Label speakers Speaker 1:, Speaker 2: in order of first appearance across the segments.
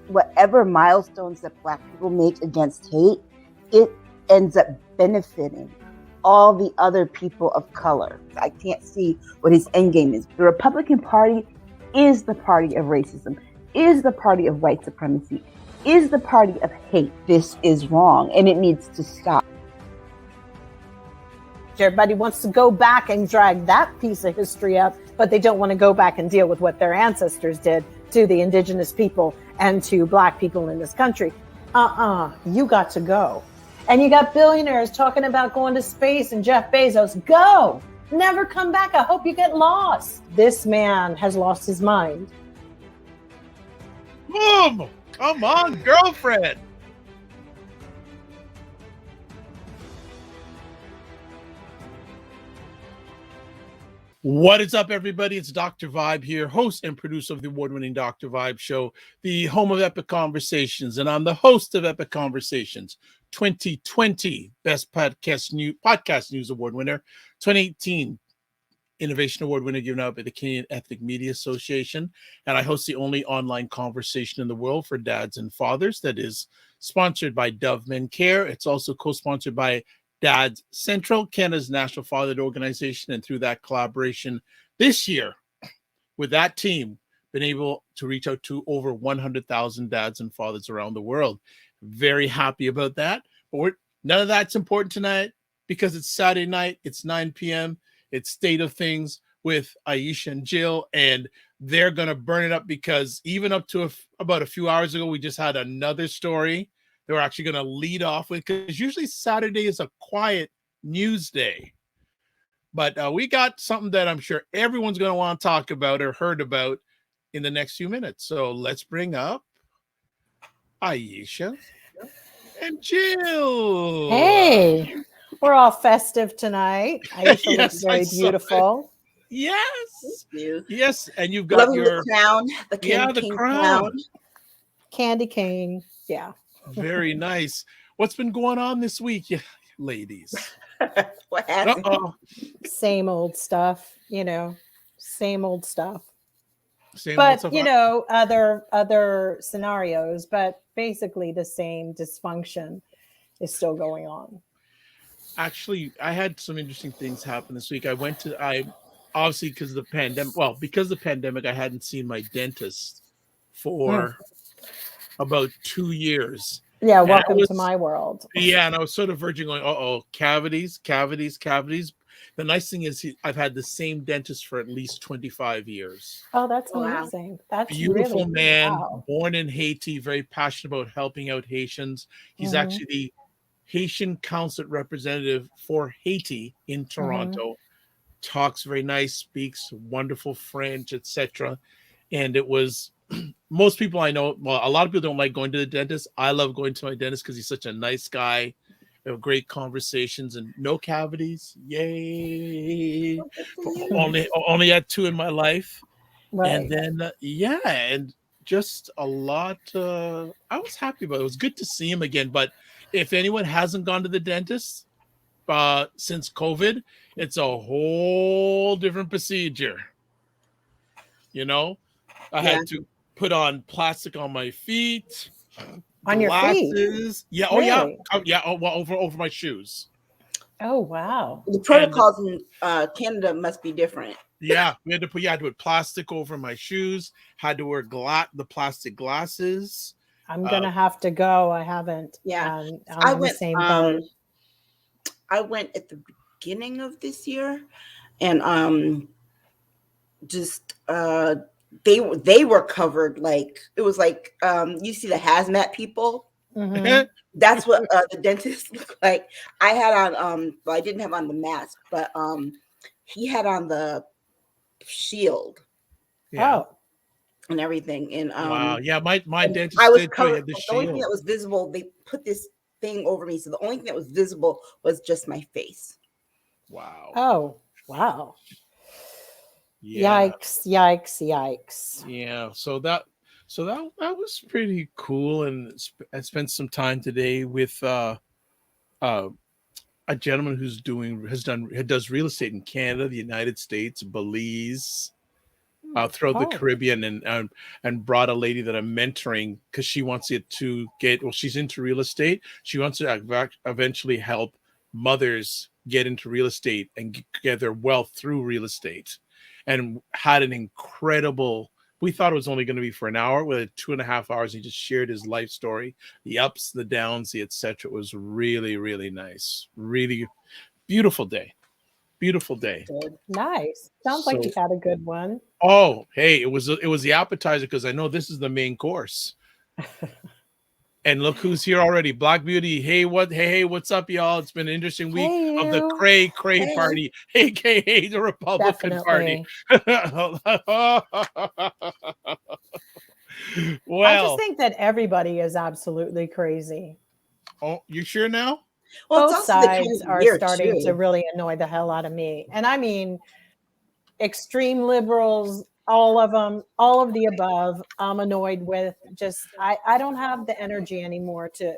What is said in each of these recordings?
Speaker 1: whatever milestones that Black people make against hate, it ends up benefiting all the other people of color. I can't see what his end game is. The Republican Party is the party of racism, is the party of white supremacy, is the party of hate. This is wrong, and it needs to stop.
Speaker 2: Everybody wants to go back and drag that piece of history up, but they don't want to go back and deal with what their ancestors did to the indigenous people and to Black people in this country. You got to go. And you got billionaires talking about going to space, and Jeff Bezos, go, never come back. I hope you get lost. This man has lost his mind.
Speaker 3: Boom! Come on, girlfriend. What is up, everybody? It's Dr. Vibe here, host and producer of the award-winning Dr. Vibe Show, the home of Epic Conversations, and I'm the host of Epic Conversations, 2020 Best Podcast News Award winner, 2018 Innovation Award winner given out by the Canadian Ethnic Media Association, and I host the only online conversation in the world for dads and fathers that is sponsored by Dove Men Care. It's also co-sponsored by Dads Central, Canada's national fatherhood organization, and through that collaboration this year with that team, been able to reach out to over 100,000 dads and fathers around the world. Very happy about that. But none of that's important tonight because it's Saturday night. It's 9 p.m. It's State of Things with Aisha and Jill, and they're going to burn it up because even up to about a few hours ago, we just had another story that we're actually going to lead off with, because usually Saturday is a quiet news day. But we got something that I'm sure everyone's going to want to talk about or heard about in the next few minutes. So let's bring up Aisha and Jill.
Speaker 2: Hey, we're all festive tonight. Aisha
Speaker 3: Yes,
Speaker 2: looks very beautiful.
Speaker 3: Yes.
Speaker 1: Thank you.
Speaker 3: Yes. And you've got your
Speaker 1: the crown, the
Speaker 3: the crown.
Speaker 2: Candy cane. Yeah.
Speaker 3: Very nice. What's been going on this week, ladies?
Speaker 1: What happened?
Speaker 2: Same old stuff, same old stuff.
Speaker 3: But
Speaker 2: other scenarios, but basically the same dysfunction is still going on.
Speaker 3: Actually, I had some interesting things happen this week. Obviously because of the pandemic, I hadn't seen my dentist for about 2 years.
Speaker 2: Yeah, welcome to my world.
Speaker 3: Yeah, and I was sort of verging on, cavities. The nice thing is I've had the same dentist for at least 25 years.
Speaker 2: Oh, that's amazing. That's
Speaker 3: beautiful
Speaker 2: really,
Speaker 3: man,
Speaker 2: wow.
Speaker 3: Born in Haiti, very passionate about helping out Haitians. He's actually the Haitian consulate representative for Haiti in Toronto. Talks very nice, speaks wonderful French, etc. And it was most people I know, a lot of people don't like going to the dentist. I love going to my dentist because he's such a nice guy. We have great conversations and no cavities. Yay. only had 2 in my life. Right. And then, and just a lot. I was happy about it. It was good to see him again. But if anyone hasn't gone to the dentist since COVID, it's a whole different procedure. I had to put on plastic on my feet,
Speaker 2: on
Speaker 3: glasses.
Speaker 2: Your
Speaker 3: feet.
Speaker 2: Really?
Speaker 3: Over my shoes.
Speaker 2: Oh wow!
Speaker 1: The protocols in Canada must be different.
Speaker 3: Yeah, we had to put plastic over my shoes. Had to wear the plastic glasses.
Speaker 2: I'm gonna have to go. I haven't.
Speaker 1: Yeah,
Speaker 2: I went. The same boat.
Speaker 1: I went at the beginning of this year, and they were covered like it was like you see the hazmat people. That's what the dentist looked like. I had on I didn't have on the mask, but he had on the shield.
Speaker 2: Oh,
Speaker 1: and everything. And
Speaker 3: wow, yeah, my dentist
Speaker 1: I was
Speaker 3: did
Speaker 1: covered.
Speaker 3: the
Speaker 1: The
Speaker 3: shield.
Speaker 1: only thing that was visible, they put this thing over me, so the only thing that was visible was just my face.
Speaker 3: Wow.
Speaker 2: Oh, wow.
Speaker 3: Yeah.
Speaker 2: Yikes.
Speaker 3: Yeah, so that was pretty cool, and I spent some time today with a gentleman who does real estate in Canada, the United States, Belize, throughout the
Speaker 2: Oh.
Speaker 3: Caribbean, and brought a lady that I'm mentoring because she wants it to get. Well, she's into real estate. She wants to eventually help mothers get into real estate and get their wealth through real estate, and had an incredible. We thought it was only going to be for an hour. We had 2.5 hours. He just shared his life story, the ups, the downs, the etc. It was really, really nice. Really beautiful day. Beautiful day.
Speaker 2: Nice. Sounds like
Speaker 3: So,
Speaker 2: you had a good one.
Speaker 3: oh, hey, it was the appetizer because I know this is the main course. And look who's here already. Black Beauty. Hey, what's up, y'all? It's been an interesting week
Speaker 2: Hey,
Speaker 3: of the
Speaker 2: you.
Speaker 3: Cray
Speaker 1: Hey.
Speaker 3: Party, aka the Republican Party.
Speaker 2: I just
Speaker 3: Well,
Speaker 2: think that everybody is absolutely crazy.
Speaker 3: oh, you sure now?
Speaker 1: Well, it's
Speaker 2: Both
Speaker 1: also the time
Speaker 2: sides
Speaker 1: of
Speaker 2: are
Speaker 1: year
Speaker 2: starting to
Speaker 1: too.
Speaker 2: really annoy the hell out of me. And I mean, extreme liberals, all of them, all of the above, I'm annoyed with. Just, I don't have the energy anymore to,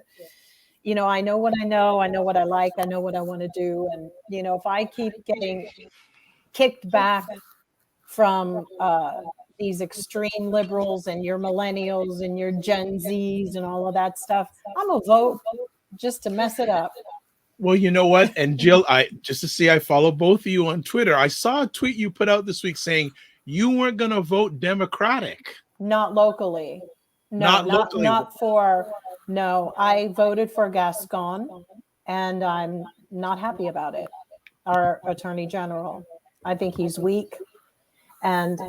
Speaker 2: I know what I know. I know what I like. I know what I want to do. And, if I keep getting kicked back from these extreme liberals and your millennials and your Gen Zs and all of that stuff, I'm a vote just to mess it up.
Speaker 3: Well, you know what? And Jill, I follow both of you on Twitter. I saw a tweet you put out this week saying you weren't going to vote Democratic.
Speaker 2: Not locally. No,
Speaker 3: Not locally.
Speaker 2: no, I voted for Gascon and I'm not happy about it. Our Attorney General. I think he's weak. And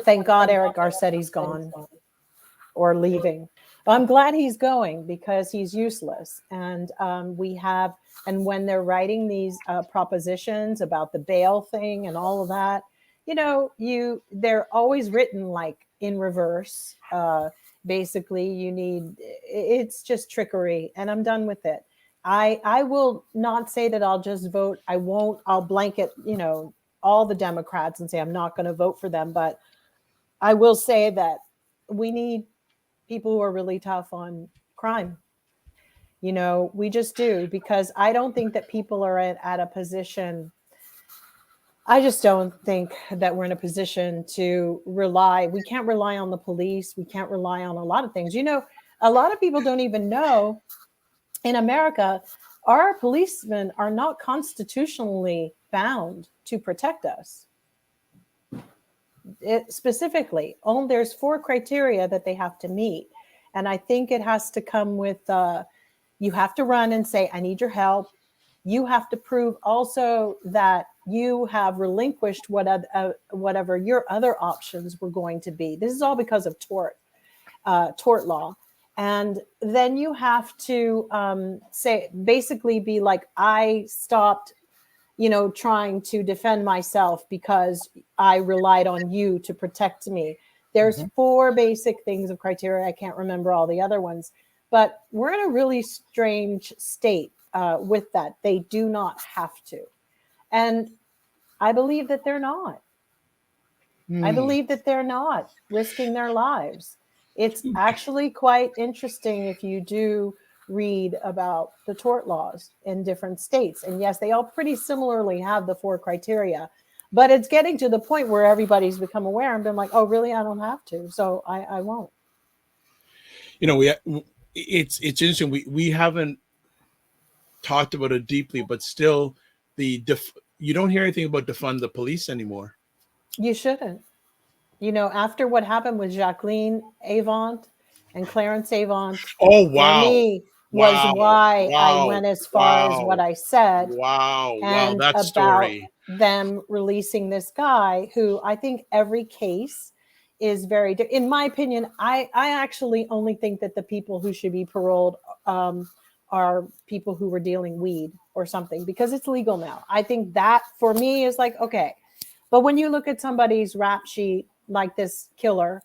Speaker 2: thank God Eric Garcetti's gone or leaving. But I'm glad he's going because he's useless. And and when they're writing these propositions about the bail thing and all of that, they're always written like in reverse. Basically, it's just trickery, and I'm done with it. I will not say that I'll just vote. I'll blanket, all the Democrats and say I'm not going to vote for them. But I will say that we need people who are really tough on crime. We just do, because I don't think that people are at a position. I just don't think that we're in a position to rely. We can't rely on the police. We can't rely on a lot of things. A lot of people don't even know in America, our policemen are not constitutionally bound to protect us. Specifically, there's 4 criteria that they have to meet. And I think it has to come with, you have to run and say, I need your help. You have to prove also that you have relinquished whatever your other options were going to be. This is all because of tort law. And then you have to basically be like, I stopped, trying to defend myself because I relied on you to protect me. There's 4 basic things of criteria. I can't remember all the other ones, but we're in a really strange state with that. They do not have to. And I believe that they're not. I believe that they're not risking their lives. It's actually quite interesting if you do read about the tort laws in different states. And yes, they all pretty similarly have the 4 criteria, but it's getting to the point where everybody's become aware and been like, oh, really? I don't have to. So I won't.
Speaker 3: It's interesting. We haven't talked about it deeply, but still you don't hear anything about defund the police anymore.
Speaker 2: You shouldn't. After what happened with Jacqueline Avant and Clarence Avant,
Speaker 3: oh wow,
Speaker 2: for me was why I went as far as what I said.
Speaker 3: Wow, that
Speaker 2: about
Speaker 3: story.
Speaker 2: Them releasing this guy who I think every case is very, in my opinion, I actually only think that the people who should be paroled are people who were dealing weed or something, because it's legal now. I think that for me is like, okay. But when you look at somebody's rap sheet like this killer,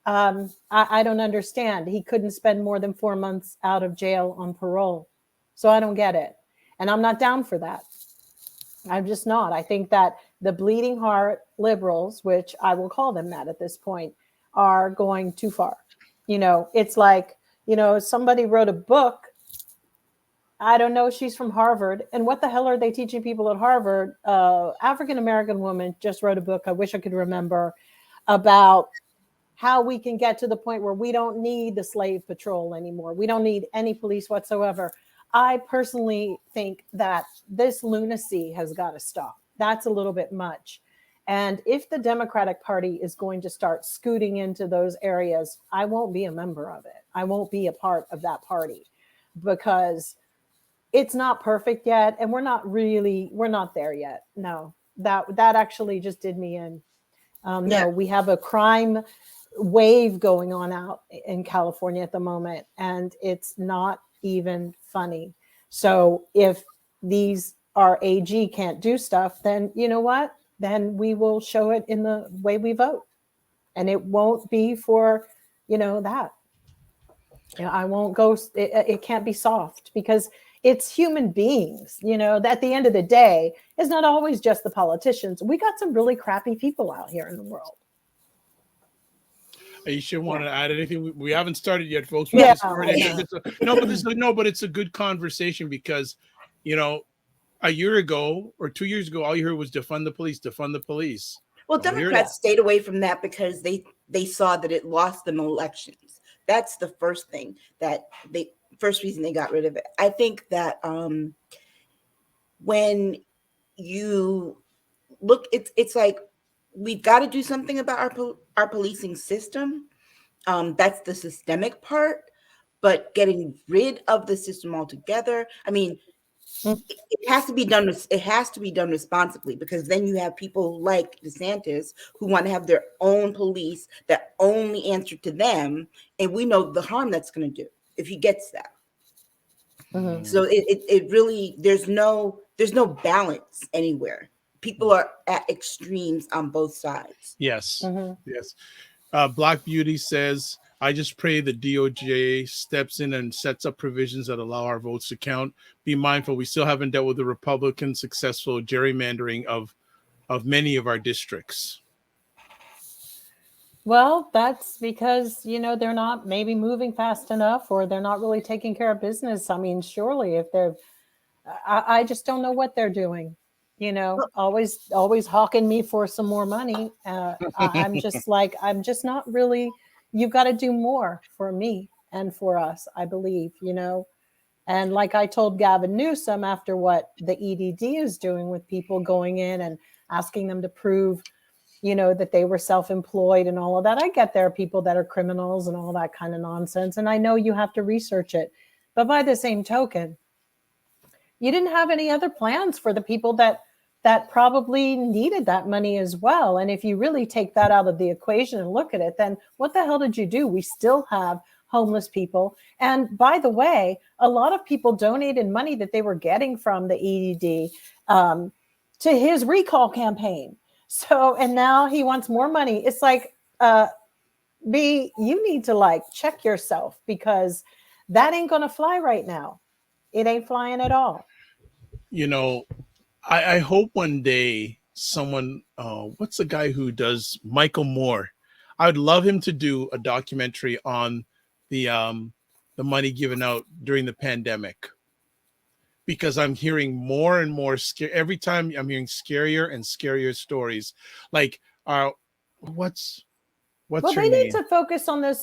Speaker 2: I don't understand. He couldn't spend more than 4 months out of jail on parole. So I don't get it. And I'm not down for that. I'm just not. I think that the bleeding heart liberals, which I will call them that at this point, are going too far. It's like, somebody wrote a book I don't know. She's from Harvard. And what the hell are they teaching people at Harvard? African-American woman just wrote a book. I wish I could remember, about how we can get to the point where we don't need the slave patrol anymore. We don't need any police whatsoever. I personally think that this lunacy has got to stop. That's a little bit much. And if the Democratic Party is going to start scooting into those areas, I won't be a member of it. I won't be a part of that party, because it's not perfect yet. And we're not there yet. No, that actually just did me in. No, we have a crime wave going on out in California at the moment, and it's not even funny. So if our AG can't do stuff, then you know what? Then we will show it in the way we vote. And it won't be for, that. I won't go, it can't be soft, because it's human beings, at the end of the day, it's not always just the politicians. We got some really crappy people out here in the world.
Speaker 3: Aisha, want to add anything? We haven't started yet, folks.
Speaker 2: Yeah.
Speaker 3: But it's a good conversation, because, a year ago or 2 years ago, all you heard was defund the police, defund the police.
Speaker 1: Well, Democrats stayed away from that because they saw that it lost them elections. That's the first thing first reason they got rid of it. I think that when you look, it's like, we've got to do something about our policing system. That's the systemic part, but getting rid of the system altogether, I mean, it has to be done. It has to be done responsibly, because then you have people like DeSantis who want to have their own police that only answer to them, and we know the harm that's going to do if he gets that. Mm-hmm. So it really, there's no balance anywhere. People are at extremes on both sides.
Speaker 3: Yes, yes. Black Beauty says, I just pray the DOJ steps in and sets up provisions that allow our votes to count. Be mindful, we still haven't dealt with the Republican successful gerrymandering of many of our districts.
Speaker 2: Well, that's because, they're not maybe moving fast enough, or they're not really taking care of business. I mean, surely if I just don't know what they're doing. Always hawking me for some more money. I'm just not really. You've got to do more for me and for us, I believe, And like I told Gavin Newsom, after what the EDD is doing with people going in and asking them to prove, that they were self-employed and all of that. I get there are people that are criminals and all that kind of nonsense. And I know you have to research it. But by the same token, you didn't have any other plans for the people that probably needed that money as well. And if you really take that out of the equation and look at it, then what the hell did you do? We still have homeless people. And by the way, a lot of people donated money that they were getting from the EDD to his recall campaign. So, and now he wants more money. It's like, B, you need to check yourself, because that ain't going to fly right now. It ain't flying at all.
Speaker 3: I hope one day someone, what's the guy who does Michael Moore? I would love him to do a documentary on the money given out during the pandemic, because I'm hearing more and more every time I'm hearing scarier and scarier stories. Like, what's
Speaker 2: well,
Speaker 3: your
Speaker 2: they
Speaker 3: name?
Speaker 2: Need to focus on the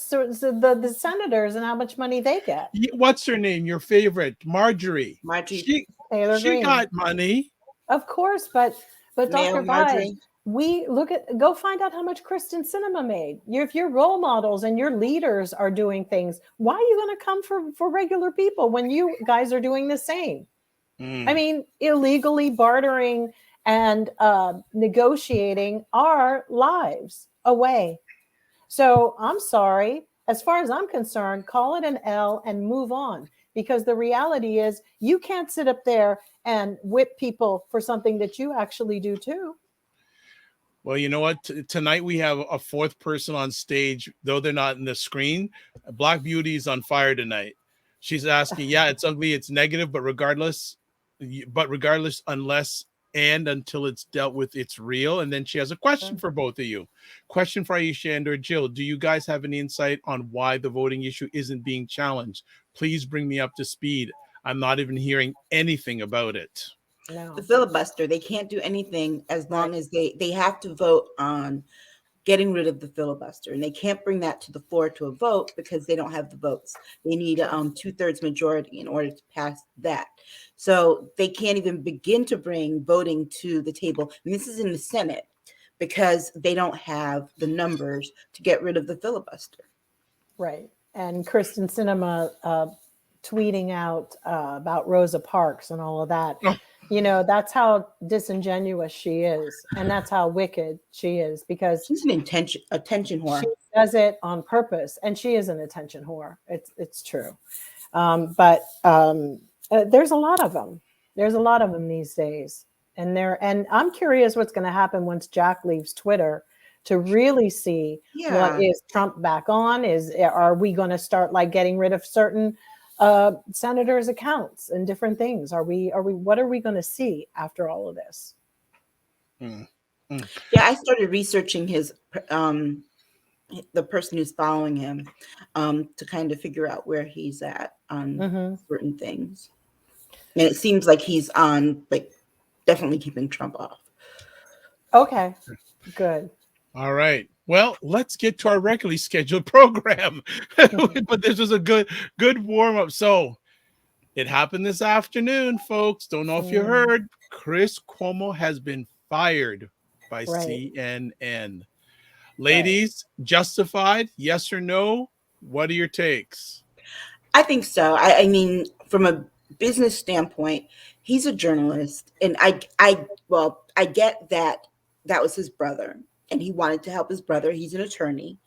Speaker 2: senators and how much money they get.
Speaker 3: What's her name? Your favorite, Marjorie. She got money.
Speaker 2: Of course, but Dr. Vibe, go find out how much Kristen Sinema made. If your role models and your leaders are doing things, why are you going to come for regular people when you guys are doing the same? I mean, illegally bartering and negotiating our lives away. So I'm sorry. As far as I'm concerned, call it an L and move on. Because the reality is you can't sit up there and whip people for something that you actually do too.
Speaker 3: Well, you know what? Tonight we have a fourth person on stage, though they're not in the screen. Black Beauty is on fire tonight. She's asking, yeah, it's ugly, it's negative, but regardless, unless and until it's dealt with, it's real. And then she has a question for both of you. Question for Aisha and or Jill. Do you guys have any insight on why the voting issue isn't being challenged? Please bring me up to speed. I'm not even hearing anything about it.
Speaker 2: No.
Speaker 1: The filibuster, they can't do anything as long as they have to vote on getting rid of the filibuster, and they can't bring that to the floor to a vote because they don't have the votes. They need a 2/3 majority in order to pass that. So they can't even begin to bring voting to the table. And this is in the Senate because they don't have the numbers to get rid of the filibuster.
Speaker 2: Right. And Kristen Sinema tweeting out about Rosa Parks and all of that.
Speaker 3: Oh.
Speaker 2: You know, that's how disingenuous she is. And that's how wicked she is, because
Speaker 1: She's an attention whore.
Speaker 2: she does it on purpose. And she is an attention whore. It's true. But there's a lot of them. There's a lot of them these days. And I'm curious what's going to happen once Jack leaves Twitter, to really see what is Trump back on. Are we going to start like getting rid of certain senators' accounts and different things? What are we going to see after all of this?
Speaker 1: Yeah, I started researching his the person who's following him to kind of figure out where he's at on certain things. And it seems like he's on, like, definitely keeping Trump off.
Speaker 2: Okay, good.
Speaker 3: All right. Well, let's get to our regularly scheduled program. But this was a good warm up. So it happened this afternoon, folks. Don't know if you heard. Chris Cuomo has been fired by CNN. Ladies, justified? Yes or no? What are your takes?
Speaker 1: I think so. I mean, from a business standpoint, he's a journalist, and I get that was his brother, and he wanted to help his brother. He's an attorney,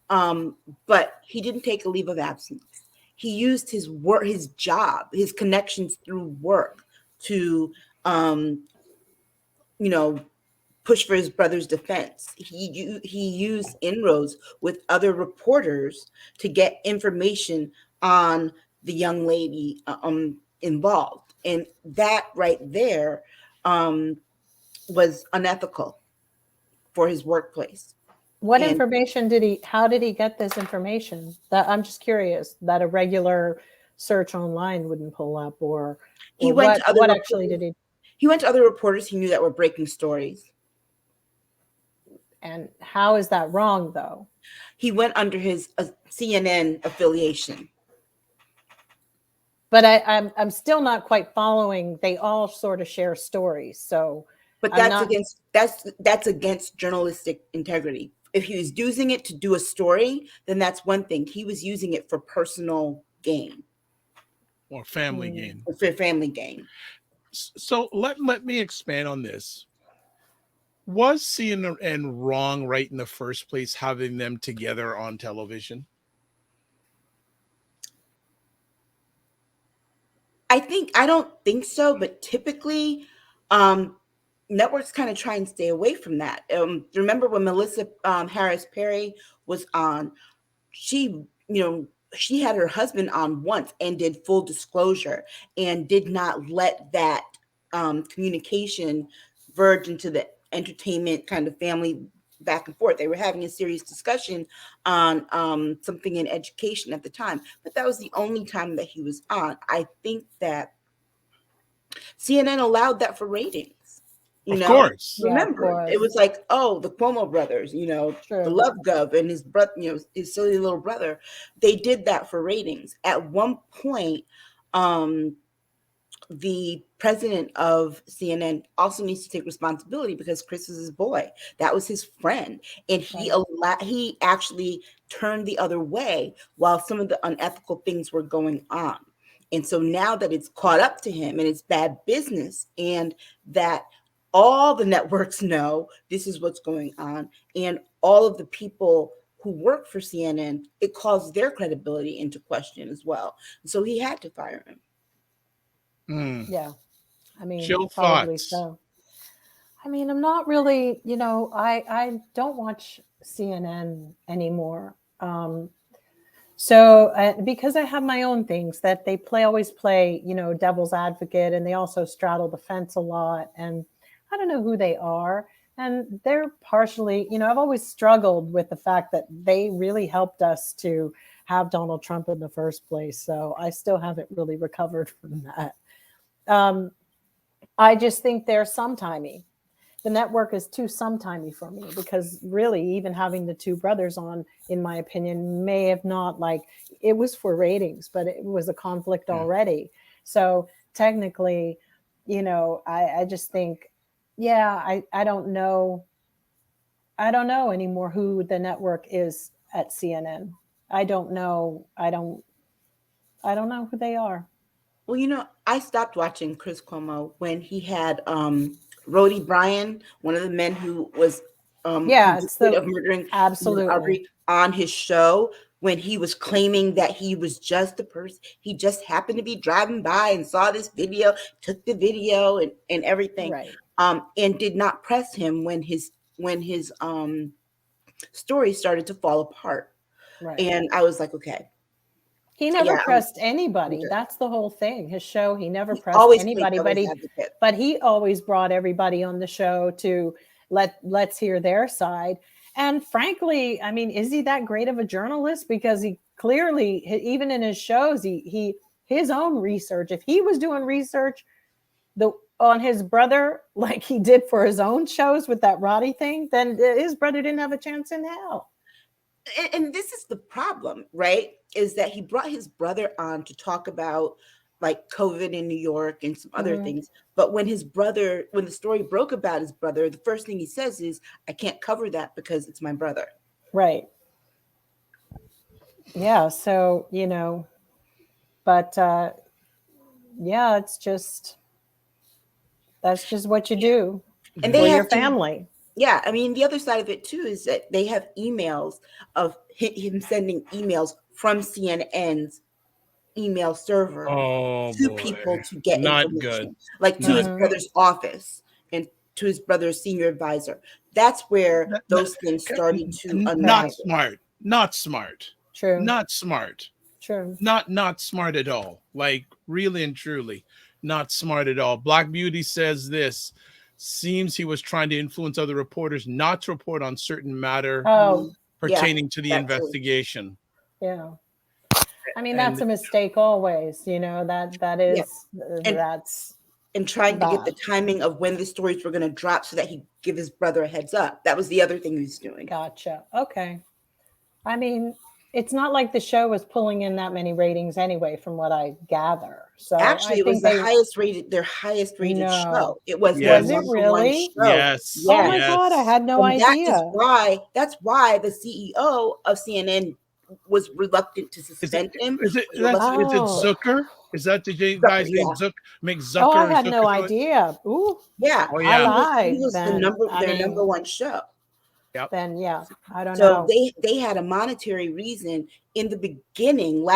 Speaker 1: but he didn't take a leave of absence. He used his work, his job, his connections through work to, push for his brother's defense. He used inroads with other reporters to get information on the young lady involved, and that right there was unethical for his workplace.
Speaker 2: What information how did he get this information? That I'm just curious, that a regular search online wouldn't pull up, or
Speaker 1: he went to other
Speaker 2: what actually did he?
Speaker 1: He went to other reporters he knew that were breaking stories.
Speaker 2: And how is that wrong, though?
Speaker 1: He went under his CNN affiliation.
Speaker 2: But I'm still not quite following. They all sort of share stories, so.
Speaker 1: But that's against journalistic integrity. If he was using it to do a story, then that's one thing. He was using it for personal gain.
Speaker 3: Or family gain.
Speaker 1: For family gain.
Speaker 3: So let me expand on this. Was CNN wrong right in the first place, having them together on television?
Speaker 1: I don't think so, but typically networks kind of try and stay away from that. Remember when Melissa Harris Perry was on, she had her husband on once and did full disclosure and did not let that communication verge into the entertainment kind of family back and forth. They were having a serious discussion on something in education at the time, but that was the only time that he was on. I think that CNN allowed that for ratings.
Speaker 3: Of course.
Speaker 1: Remember, it was like, the Cuomo brothers, the Love Gov and his brother, his silly little brother. They did that for ratings. At one point, the president of CNN also needs to take responsibility because Chris is his boy. That was his friend. And he actually turned the other way while some of the unethical things were going on. And so now that it's caught up to him and it's bad business, and that all the networks know this is what's going on, and all of the people who work for CNN, it calls their credibility into question as well. And so he had to fire him.
Speaker 2: Yeah. I mean,
Speaker 3: Jill,
Speaker 2: probably
Speaker 3: thoughts?
Speaker 2: so. I mean, I'm not really, I don't watch CNN anymore. So because I have my own things that they always play, devil's advocate, and they also straddle the fence a lot. And I don't know who they are. And they're partially, I've always struggled with the fact that they really helped us to have Donald Trump in the first place. So I still haven't really recovered from that. I just think they're sometimey. The network is too sometimey for me, because really, even having the two brothers on, in my opinion, may have not, like, it was for ratings, but it was a conflict already. So technically, I just think, I don't know. I don't know anymore who the network is at CNN. I don't know. I don't know who they are.
Speaker 1: Well, I stopped watching Chris Cuomo when he had Rhodey Bryan, one of the men who was convicted of murdering
Speaker 2: absolutely
Speaker 1: on his show, when he was claiming that he was just a person. He just happened to be driving by and saw this video, took the video and everything,
Speaker 2: right.
Speaker 1: And did not press him when his story started to fall apart.
Speaker 2: Right.
Speaker 1: And I was like, okay.
Speaker 2: He never pressed anybody. That's the whole thing. His show, he never pressed anybody, but he always brought everybody on the show to let's hear their side. And frankly, I mean, is he that great of a journalist? Because he clearly, even in his shows, he his own research. If he was doing research on his brother like he did for his own shows with that Roddy thing, then his brother didn't have a chance in hell.
Speaker 1: And this is the problem, right? Is that he brought his brother on to talk about like COVID in New York and some other things. But when the story broke about his brother, the first thing he says is, I can't cover that because it's my brother.
Speaker 2: Right. Yeah. So, but it's just, that's just what you do
Speaker 1: and
Speaker 2: for your family.
Speaker 1: Yeah, I mean, the other side of it too is that they have emails of him sending emails from CNN's email server to people to get information, like to his brother's office and to his brother's senior advisor. That's where those things started to unravel.
Speaker 3: Not smart.
Speaker 2: True.
Speaker 3: Not smart.
Speaker 2: True.
Speaker 3: Not smart at all. Like, really and truly, not smart at all. Black Beauty says this. Seems he was trying to influence other reporters not to report on certain matter pertaining to the investigation.
Speaker 2: Yeah. I mean, that's a mistake always, that is, that's.
Speaker 1: And trying to get the timing of when the stories were going to drop so that he'd give his brother a heads up. That was the other thing he was doing.
Speaker 2: Gotcha. Okay. I mean, it's not like the show was pulling in that many ratings anyway, from what I gather. So
Speaker 1: actually, it was their highest rated show. It was.
Speaker 2: Was it really?
Speaker 3: Yes.
Speaker 2: Oh my God, I had no idea.
Speaker 1: That's why the CEO of CNN was reluctant to suspend him.
Speaker 3: Is it Zucker? Is that the guy's name? Zucker.
Speaker 2: Oh, I had no idea. Ooh.
Speaker 1: Yeah.
Speaker 3: Oh, yeah.
Speaker 2: I lied.
Speaker 1: He was their number one show.
Speaker 3: Yep.
Speaker 2: Then I don't know.
Speaker 1: So they had a monetary reason in the beginning,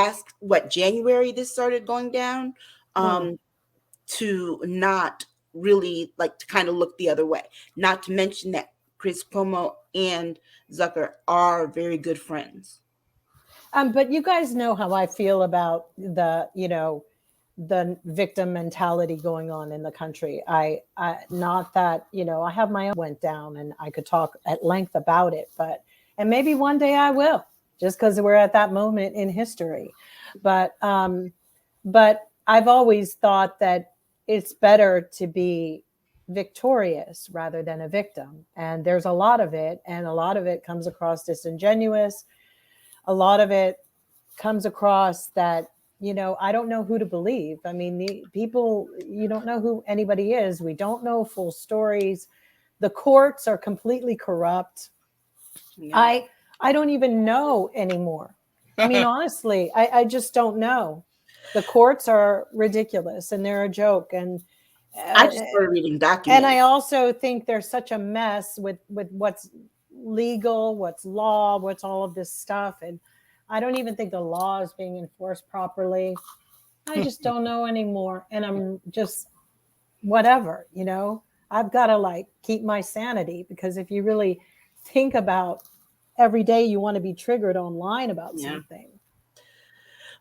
Speaker 1: January this started going down, to not really to kind of look the other way. Not to mention that Chris Cuomo and Zucker are very good friends.
Speaker 2: But you guys know how I feel about the victim mentality going on in the country. I not that, I have my own went down and I could talk at length about it, and maybe one day I will, just because we're at that moment in history. But I've always thought that it's better to be victorious rather than a victim. And there's a lot of it, and a lot of it comes across disingenuous. A lot of it comes across that, I don't know who to believe. I mean, the people, you don't know who anybody is. We don't know full stories. The courts are completely corrupt. Yeah. I don't even know anymore. I mean, honestly, I just don't know. The courts are ridiculous and they're a joke. And
Speaker 1: I just started reading documents.
Speaker 2: And I also think there's such a mess with what's legal, what's law, what's all of this stuff. And I don't even think the law is being enforced properly. I just don't know anymore. And I'm just whatever, I've got to keep my sanity, because if you really think about every day you want to be triggered online about something.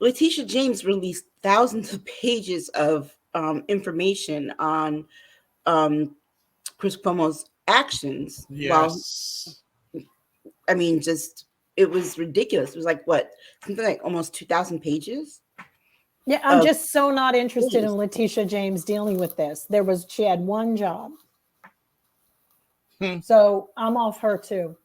Speaker 1: Letitia James released thousands of pages of information on Chris Cuomo's actions.
Speaker 3: Yes.
Speaker 1: I mean, just it was ridiculous. It was like what, something like almost 2,000 pages.
Speaker 2: Yeah, I'm just so not interested in Letitia James dealing with this. She had one job. So I'm off her too.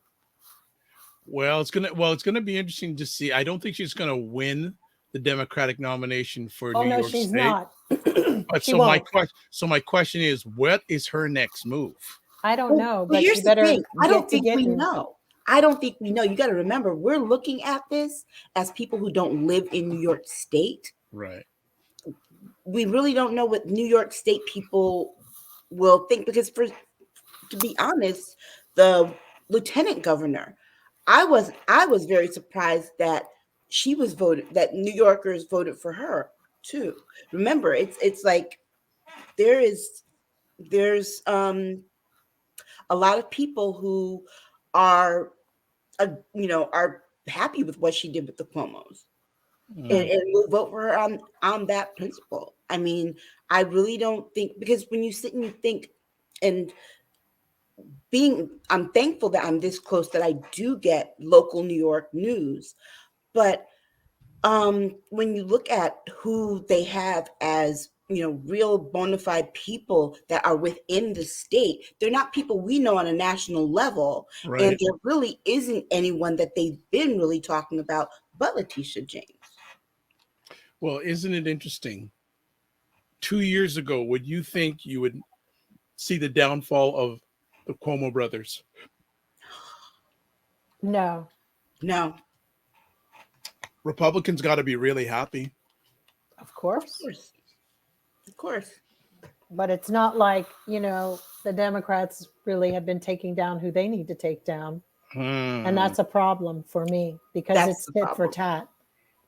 Speaker 3: Well, it's gonna be interesting to see. I don't think she's gonna win the Democratic nomination for New York
Speaker 2: she's
Speaker 3: State.
Speaker 2: Not.
Speaker 3: But my question is, what is her next move?
Speaker 2: I don't know, but
Speaker 1: here's
Speaker 2: she better.
Speaker 1: The thing. I don't think we know. I don't think we know. You got to remember, we're looking at this as people who don't live in New York State.
Speaker 3: Right.
Speaker 1: We really don't know what New York State people will think, because to be honest, the lieutenant governor, I was very surprised that that New Yorkers voted for her too. Remember, it's like there's a lot of people who are are happy with what she did with the Cuomos, and will vote for her on that principle. I mean, I really don't think, because when you sit and you think, and I'm thankful that I'm this close, that I do get local New York news, but when you look at who they have as real bona fide people that are within the state, they're not people we know on a national level. Right. And there really isn't anyone that they've been really talking about but Letitia James.
Speaker 3: Well, isn't it interesting? 2 years ago, would you think you would see the downfall of the Cuomo brothers?
Speaker 2: No.
Speaker 3: Republicans got to be really happy.
Speaker 2: Of course. But it's not like, the Democrats really have been taking down who they need to take down. And that's a problem for me, because it's tit for tat.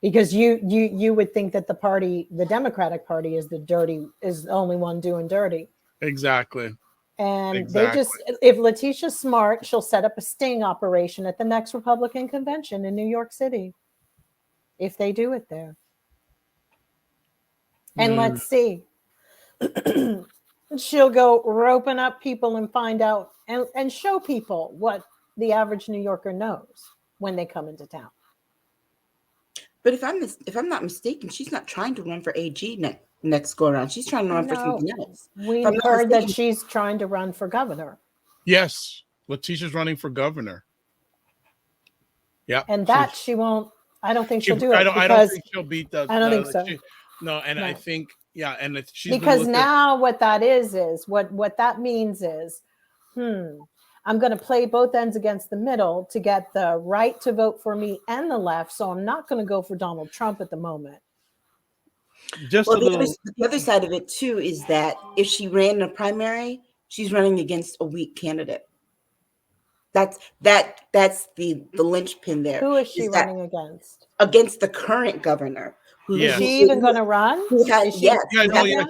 Speaker 2: Because you would think that the Democratic Party is the only one doing dirty.
Speaker 3: Exactly.
Speaker 2: And if Letitia's smart, she'll set up a sting operation at the next Republican convention in New York City, if they do it there. And let's see. She'll go roping up people and find out and show people what the average New Yorker knows when they come into town.
Speaker 1: But if I'm not mistaken, she's not trying to run for AG next go around. She's trying to run for something else.
Speaker 2: We heard that she's trying to run for governor.
Speaker 3: Yes, Letitia's running for governor. Yeah,
Speaker 2: and that she won't. I don't think she'll do it.
Speaker 3: I don't think she'll beat the.
Speaker 2: I don't think so.
Speaker 3: I think and she's
Speaker 2: because now what that is what that means is, I'm going to play both ends against the middle to get the right to vote for me and the left. So I'm not going to go for Donald Trump at the moment.
Speaker 1: The other side of it too is that if she ran in a primary, she's running against a weak candidate. That's the linchpin there.
Speaker 2: Who is she running against?
Speaker 1: Against the current governor.
Speaker 2: Is she even going to run?
Speaker 3: She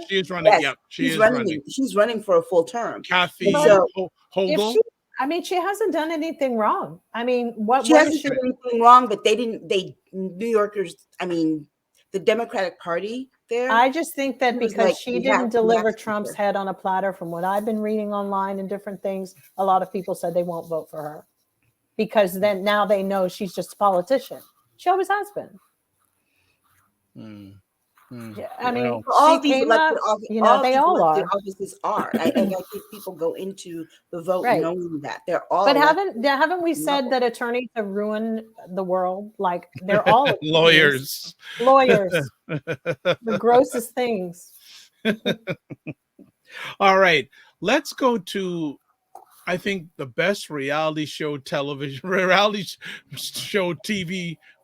Speaker 3: is running. Yeah, she's running.
Speaker 1: She's running for a full term.
Speaker 3: Kathy Hochul.
Speaker 2: She hasn't done anything wrong. I mean,
Speaker 1: she hasn't done anything wrong, but New Yorkers, the Democratic Party there.
Speaker 2: I just think that because she didn't deliver Trump's head on a platter, from what I've been reading online and different things, a lot of people said they won't vote for her. Because then now they know she's just a politician. She always has been. Yeah,
Speaker 1: all these elected
Speaker 2: they all are.
Speaker 1: Offices are. I think people go into the vote knowing that they're all.
Speaker 2: But haven't we said that attorneys have ruined the world? Like they're all
Speaker 3: lawyers.
Speaker 2: The grossest things.
Speaker 3: All right, let's go to, I think, the best reality show TV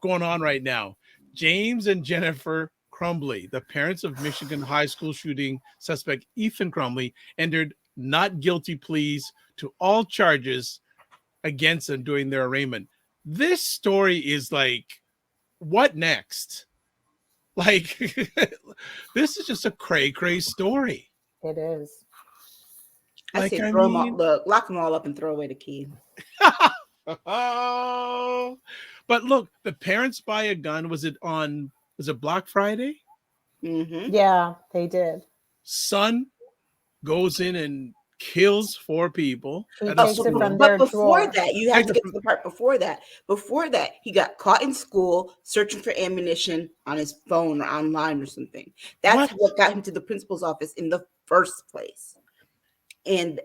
Speaker 3: going on right now. James and Jennifer Crumbley, the parents of Michigan high school shooting suspect Ethan Crumbley, entered not guilty pleas to all charges against them during their arraignment. This story is like, what next? Like, this is just a cray story.
Speaker 2: It is.
Speaker 1: I say lock them all up and throw away the key.
Speaker 3: But look, the parents buy a gun. Was it Black Friday?
Speaker 1: Mm-hmm.
Speaker 2: Yeah, they did.
Speaker 3: Son goes in and kills 4 people.
Speaker 2: He
Speaker 3: At a
Speaker 2: takes it
Speaker 3: school.
Speaker 2: from
Speaker 1: But
Speaker 2: their
Speaker 1: before
Speaker 2: drawer.
Speaker 1: that, you have to get to the part before that. Before that, he got caught in school searching for ammunition on his phone or online or something. That's what got him to the principal's office in the first place. And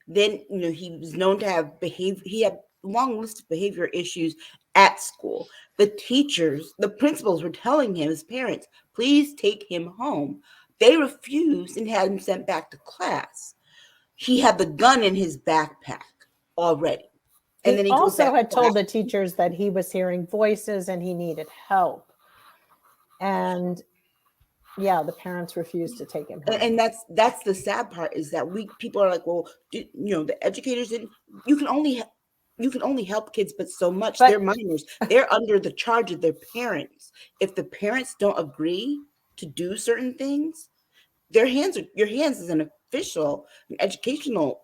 Speaker 1: then, you know, he was known to have he had a long list of behavior issues at school. The teachers, the principals were telling him, his parents, please take him home. They refused and had him sent back to class. He had the gun in his backpack already. And then
Speaker 2: He
Speaker 1: he goes
Speaker 2: also
Speaker 1: back
Speaker 2: had
Speaker 1: to
Speaker 2: told
Speaker 1: class.
Speaker 2: the teachers that he was hearing voices and he needed help. And yeah, the parents refused to take him home.
Speaker 1: And that's the sad part, is that people are like, well, you know, the educators didn't. You can only help kids, but so much. They're minors. They're under the charge of their parents. If the parents don't agree to do certain things, your hands as an official, an educational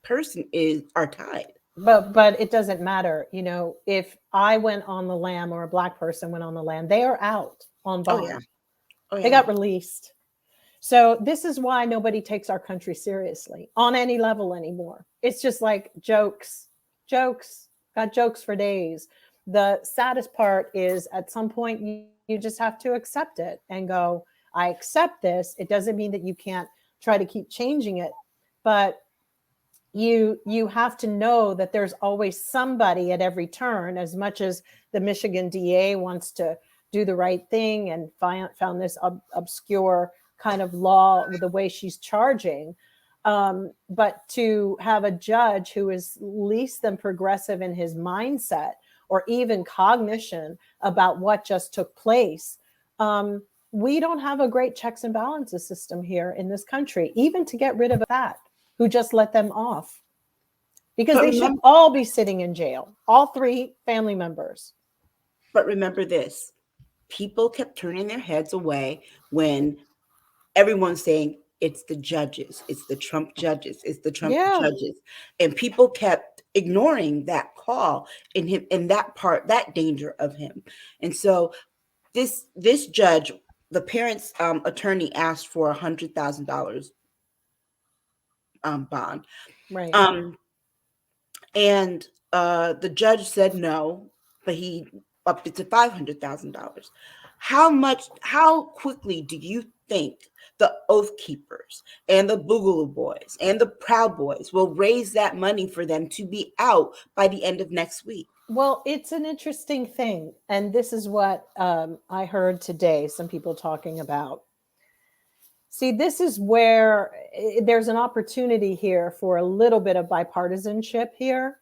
Speaker 1: person are tied.
Speaker 2: But it doesn't matter. You know, if I went on the lam or a Black person went on the lam, they are out on bond.
Speaker 1: Oh yeah. Oh, yeah.
Speaker 2: They got released. So this is why nobody takes our country seriously on any level anymore. It's just like jokes, got jokes for days. The saddest part is at some point you just have to accept it and go, I accept this. It doesn't mean that you can't try to keep changing it, but you have to know that there's always somebody at every turn. As much as the Michigan DA wants to do the right thing and found this obscure kind of law with the way she's charging, but to have a judge who is least than progressive in his mindset or even cognition about what just took place, we don't have a great checks and balances system here in this country, even to get rid of that, who just let them off. Because they should all be sitting in jail, all 3 family members.
Speaker 1: But remember this, people kept turning their heads away when everyone's saying it's the judges, it's the Trump judges, it's the Trump judges. And people kept ignoring that call in him, in that part, that danger of him. And so this judge, the parents' attorney asked for $100,000 bond.
Speaker 2: Right.
Speaker 1: And the judge said no, but he upped it to $500,000. How quickly do you think the Oath Keepers and the Boogaloo Boys and the Proud Boys will raise that money for them to be out by the end of next week?
Speaker 2: Well, it's an interesting thing. And this is what I heard today, some people talking about. See, this is where there's an opportunity here for a little bit of bipartisanship here.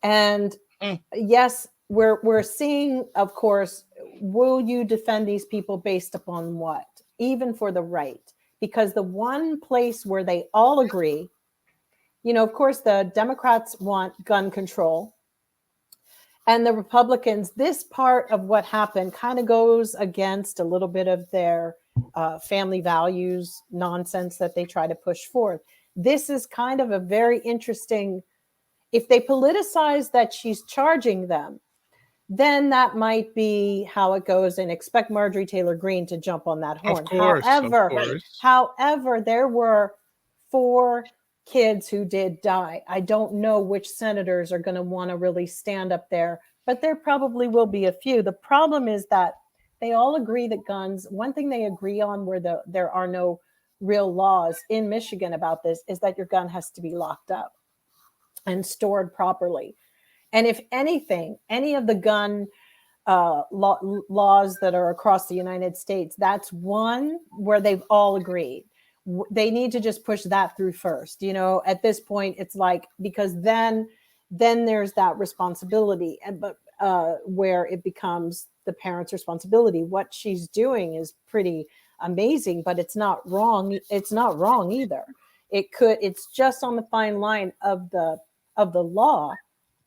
Speaker 2: And yes, we're seeing, of course, will you defend these people based upon what? Even for the right? Because the one place where they all agree, you know, of course, the Democrats want gun control. And the Republicans, this part of what happened kind of goes against a little bit of their family values nonsense that they try to push forth. This is kind of a very interesting, if they politicize that she's charging them, then that might be how it goes, and expect Marjorie Taylor Greene to jump on that horn. However, there were 4 kids who did die. I don't know which senators are going to want to really stand up there, but there probably will be a few. The problem is that they all agree that guns, one thing they agree on where there are no real laws in Michigan about this, is that your gun has to be locked up and stored properly. And if anything, any of the gun laws that are across the United States, that's one where they've all agreed. They need to just push that through first. You know, at this point, it's like, because then there's that responsibility, but where it becomes the parent's responsibility. What she's doing is pretty amazing, but it's not wrong. It's not wrong either. It's just on the fine line of the law,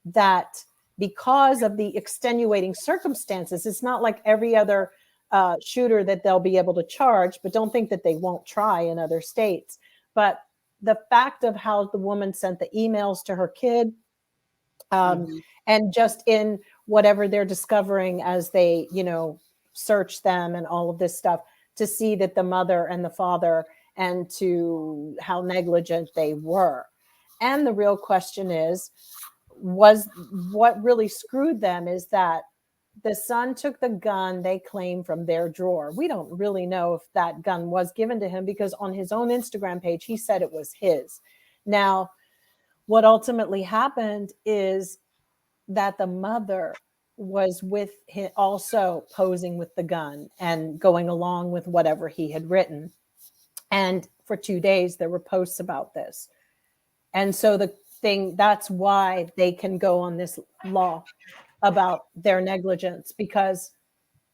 Speaker 2: that because of the extenuating circumstances, it's not like every other shooter that they'll be able to charge, but don't think that they won't try in other states. But the fact of how the woman sent the emails to her kid, and just in whatever they're discovering as they, you know, search them and all of this stuff, to see that the mother and the father and to how negligent they were. And the real question is, was what really screwed them is that the son took the gun they claim from their drawer. We don't really know if that gun was given to him, because on his own Instagram page, he said it was his. Now, what ultimately happened is that the mother was with him, also posing with the gun and going along with whatever he had written. And for 2 days, there were posts about this. And so that's why they can go on this law about their negligence, because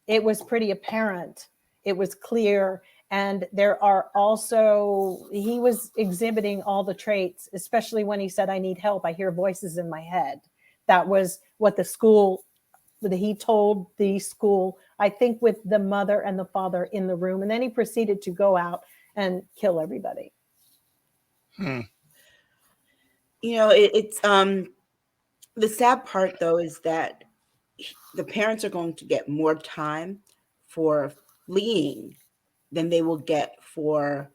Speaker 2: it was pretty apparent. It was clear. And there are also, he was exhibiting all the traits, especially when he said, "I need help. I hear voices in my head." That was what he told the school, I think, with the mother and the father in the room. And then he proceeded to go out and kill everybody.
Speaker 1: It's the sad part, though, is that the parents are going to get more time for fleeing than they will get for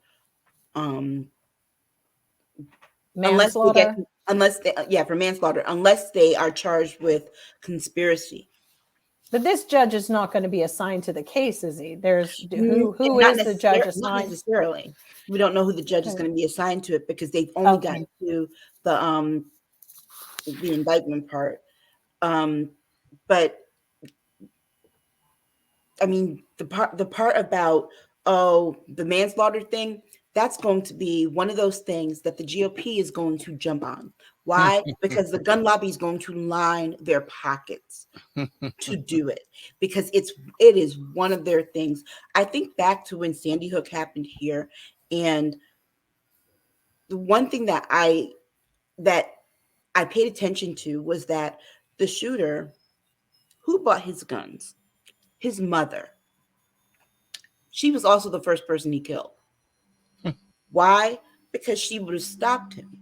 Speaker 2: manslaughter.
Speaker 1: For manslaughter, unless they are charged with conspiracy.
Speaker 2: But this judge is not going to be assigned to the case, is he? Who is the judge assigned?
Speaker 1: Not necessarily. We don't know who the judge is going to be assigned to it, because they've only gotten to the indictment part. But I mean, the part about the manslaughter thing, that's going to be one of those things that the GOP is going to jump on. Why? Because the gun lobby is going to line their pockets to do it, because it is one of their things. I think back to when Sandy Hook happened here, and the one thing that I paid attention to was that the shooter, who bought his guns? His mother. She was also the first person he killed. Why? Because she would have stopped him.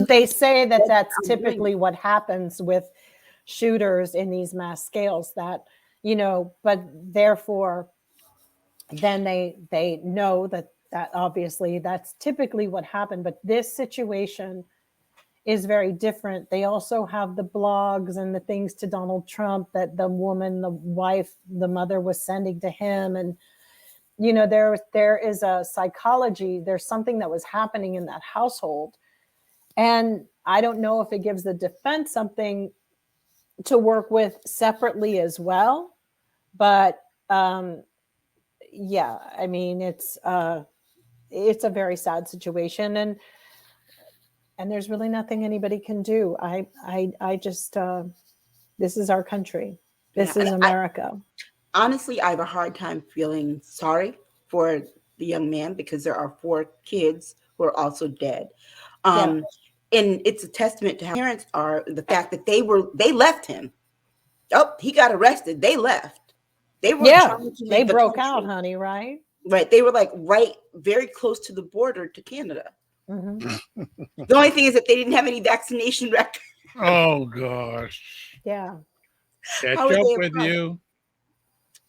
Speaker 2: They say that that's typically what happens with shooters in these mass scales, that, but therefore then they know that obviously that's typically what happened. But this situation is very different. They also have the blogs and the things to Donald Trump that the woman, the wife, the mother was sending to him. And, there is a psychology, there's something that was happening in that household. And I don't know if it gives the defense something to work with separately as well. But yeah, I mean, it's a very sad situation, and there's really nothing anybody can do. I just this is our country. This is America.
Speaker 1: Honestly, I have a hard time feeling sorry for the young man, because there are 4 kids who are also dead. And it's a testament to how parents are, the fact that they left him. Oh, he got arrested. They left. They were trying to
Speaker 2: they broke out, honey, right?
Speaker 1: Right. They were very close to the border to Canada. Mm-hmm. The only thing is that they didn't have any vaccination record.
Speaker 3: Oh gosh.
Speaker 2: Yeah.
Speaker 3: Catch up with you.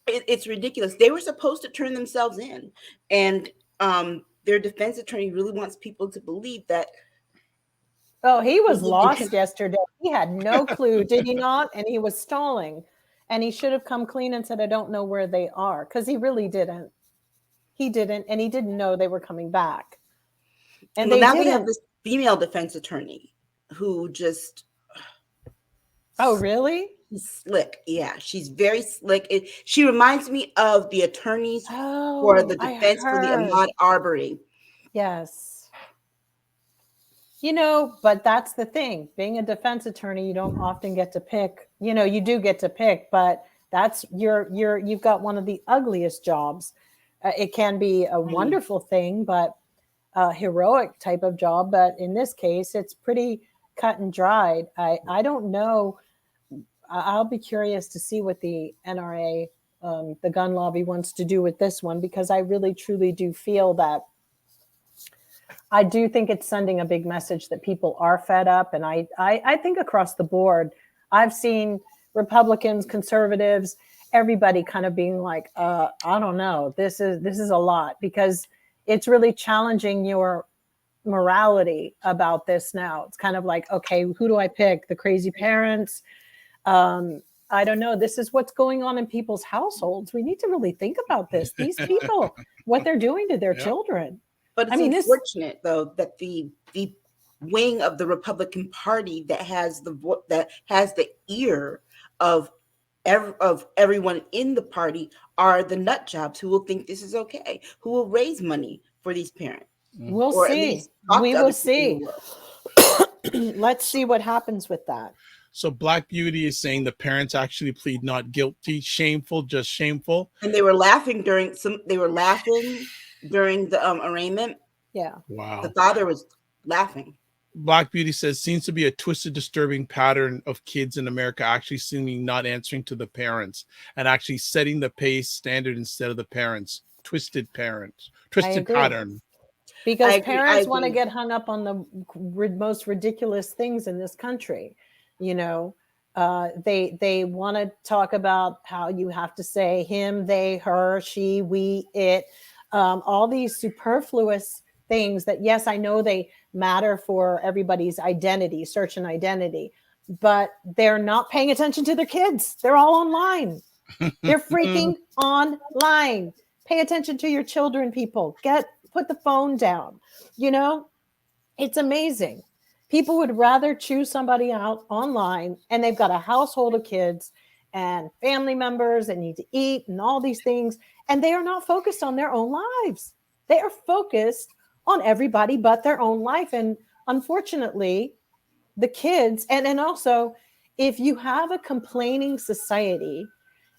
Speaker 1: It's ridiculous. They were supposed to turn themselves in, and their defense attorney really wants people to believe that.
Speaker 2: Oh, he was lost yesterday. He had no clue, did he not? And he was stalling, and he should have come clean and said, "I don't know where they are," because he really didn't. He didn't, and he didn't know they were coming back. And
Speaker 1: we have this female defense attorney who just.
Speaker 2: Oh, really?
Speaker 1: Slick. Yeah, she's very slick. She reminds me of the attorneys for the defense for the Ahmaud Arbery.
Speaker 2: Yes. But that's the thing. Being a defense attorney, you don't often get to pick. You do get to pick, but that's you've got one of the ugliest jobs. It can be a wonderful thing, but a heroic type of job. But in this case, it's pretty cut and dried. I don't know. I'll be curious to see what the NRA, the gun lobby, wants to do with this one, because I really, truly do feel that I do think it's sending a big message that people are fed up. And I think across the board, I've seen Republicans, conservatives, everybody kind of being like, I don't know, this is a lot, because it's really challenging your morality about this now. It's kind of like, okay, who do I pick? The crazy parents? I don't know. This is what's going on in people's households. We need to really think about this. These people, what they're doing to their children.
Speaker 1: But it's unfortunate, though, that the wing of the Republican Party that has the ear of everyone in the party are the nut jobs who will think this is okay, who will raise money for these parents.
Speaker 2: We'll see. We will see. Let's see what happens with that.
Speaker 3: So Black Beauty is saying the parents actually plead not guilty, shameful, just shameful.
Speaker 1: And they were laughing during the arraignment.
Speaker 2: Yeah.
Speaker 3: Wow.
Speaker 1: The father was laughing.
Speaker 3: Black Beauty says seems to be a twisted, disturbing pattern of kids in America actually seeming not answering to the parents and actually setting the pace standard instead of the parents. Twisted pattern.
Speaker 2: Because parents want to get hung up on the most ridiculous things in this country. You know, they want to talk about how you have to say him, they, her, she, we, it, all these superfluous things that, yes, I know they matter for everybody's identity, search and identity, but they're not paying attention to their kids. They're all online. They're freaking online. Pay attention to your children, people. Put the phone down. You know, it's amazing. People would rather choose somebody out online, and they've got a household of kids and family members that need to eat and all these things, and they are not focused on their own lives. They are focused on everybody but their own life. And unfortunately, the kids, and also, if you have a complaining society,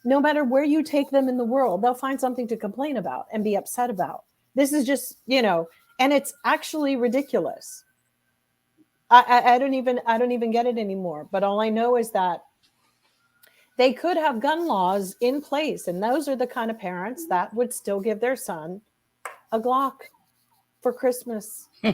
Speaker 2: no matter where you take them in the world, they'll find something to complain about and be upset about. This is just, you know, and it's actually ridiculous. I don't even get it anymore. But all I know is that they could have gun laws in place, and those are the kind of parents that would still give their son a Glock for Christmas.
Speaker 1: We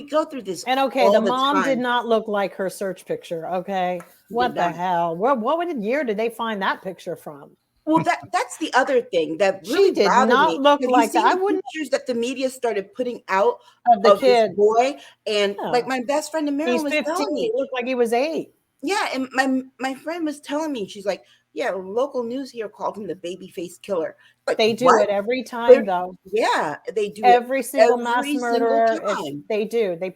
Speaker 1: go through this.
Speaker 2: And okay, the mom did not look like her search picture. Okay, what the hell? What year did they find that picture from?
Speaker 1: Well, that's the other thing that really
Speaker 2: she did not look like that. I wouldn't.
Speaker 1: Pictures that the media started putting out
Speaker 2: of the kid
Speaker 1: boy, and like my best friend in Maryland was
Speaker 2: 15,
Speaker 1: telling me,
Speaker 2: he looked like he was 8.
Speaker 1: Yeah, and my friend was telling me, she's like, yeah, local news here called him the baby face killer. Like,
Speaker 2: they do it every time, though.
Speaker 1: Yeah, they do
Speaker 2: every single mass murderer. They do. They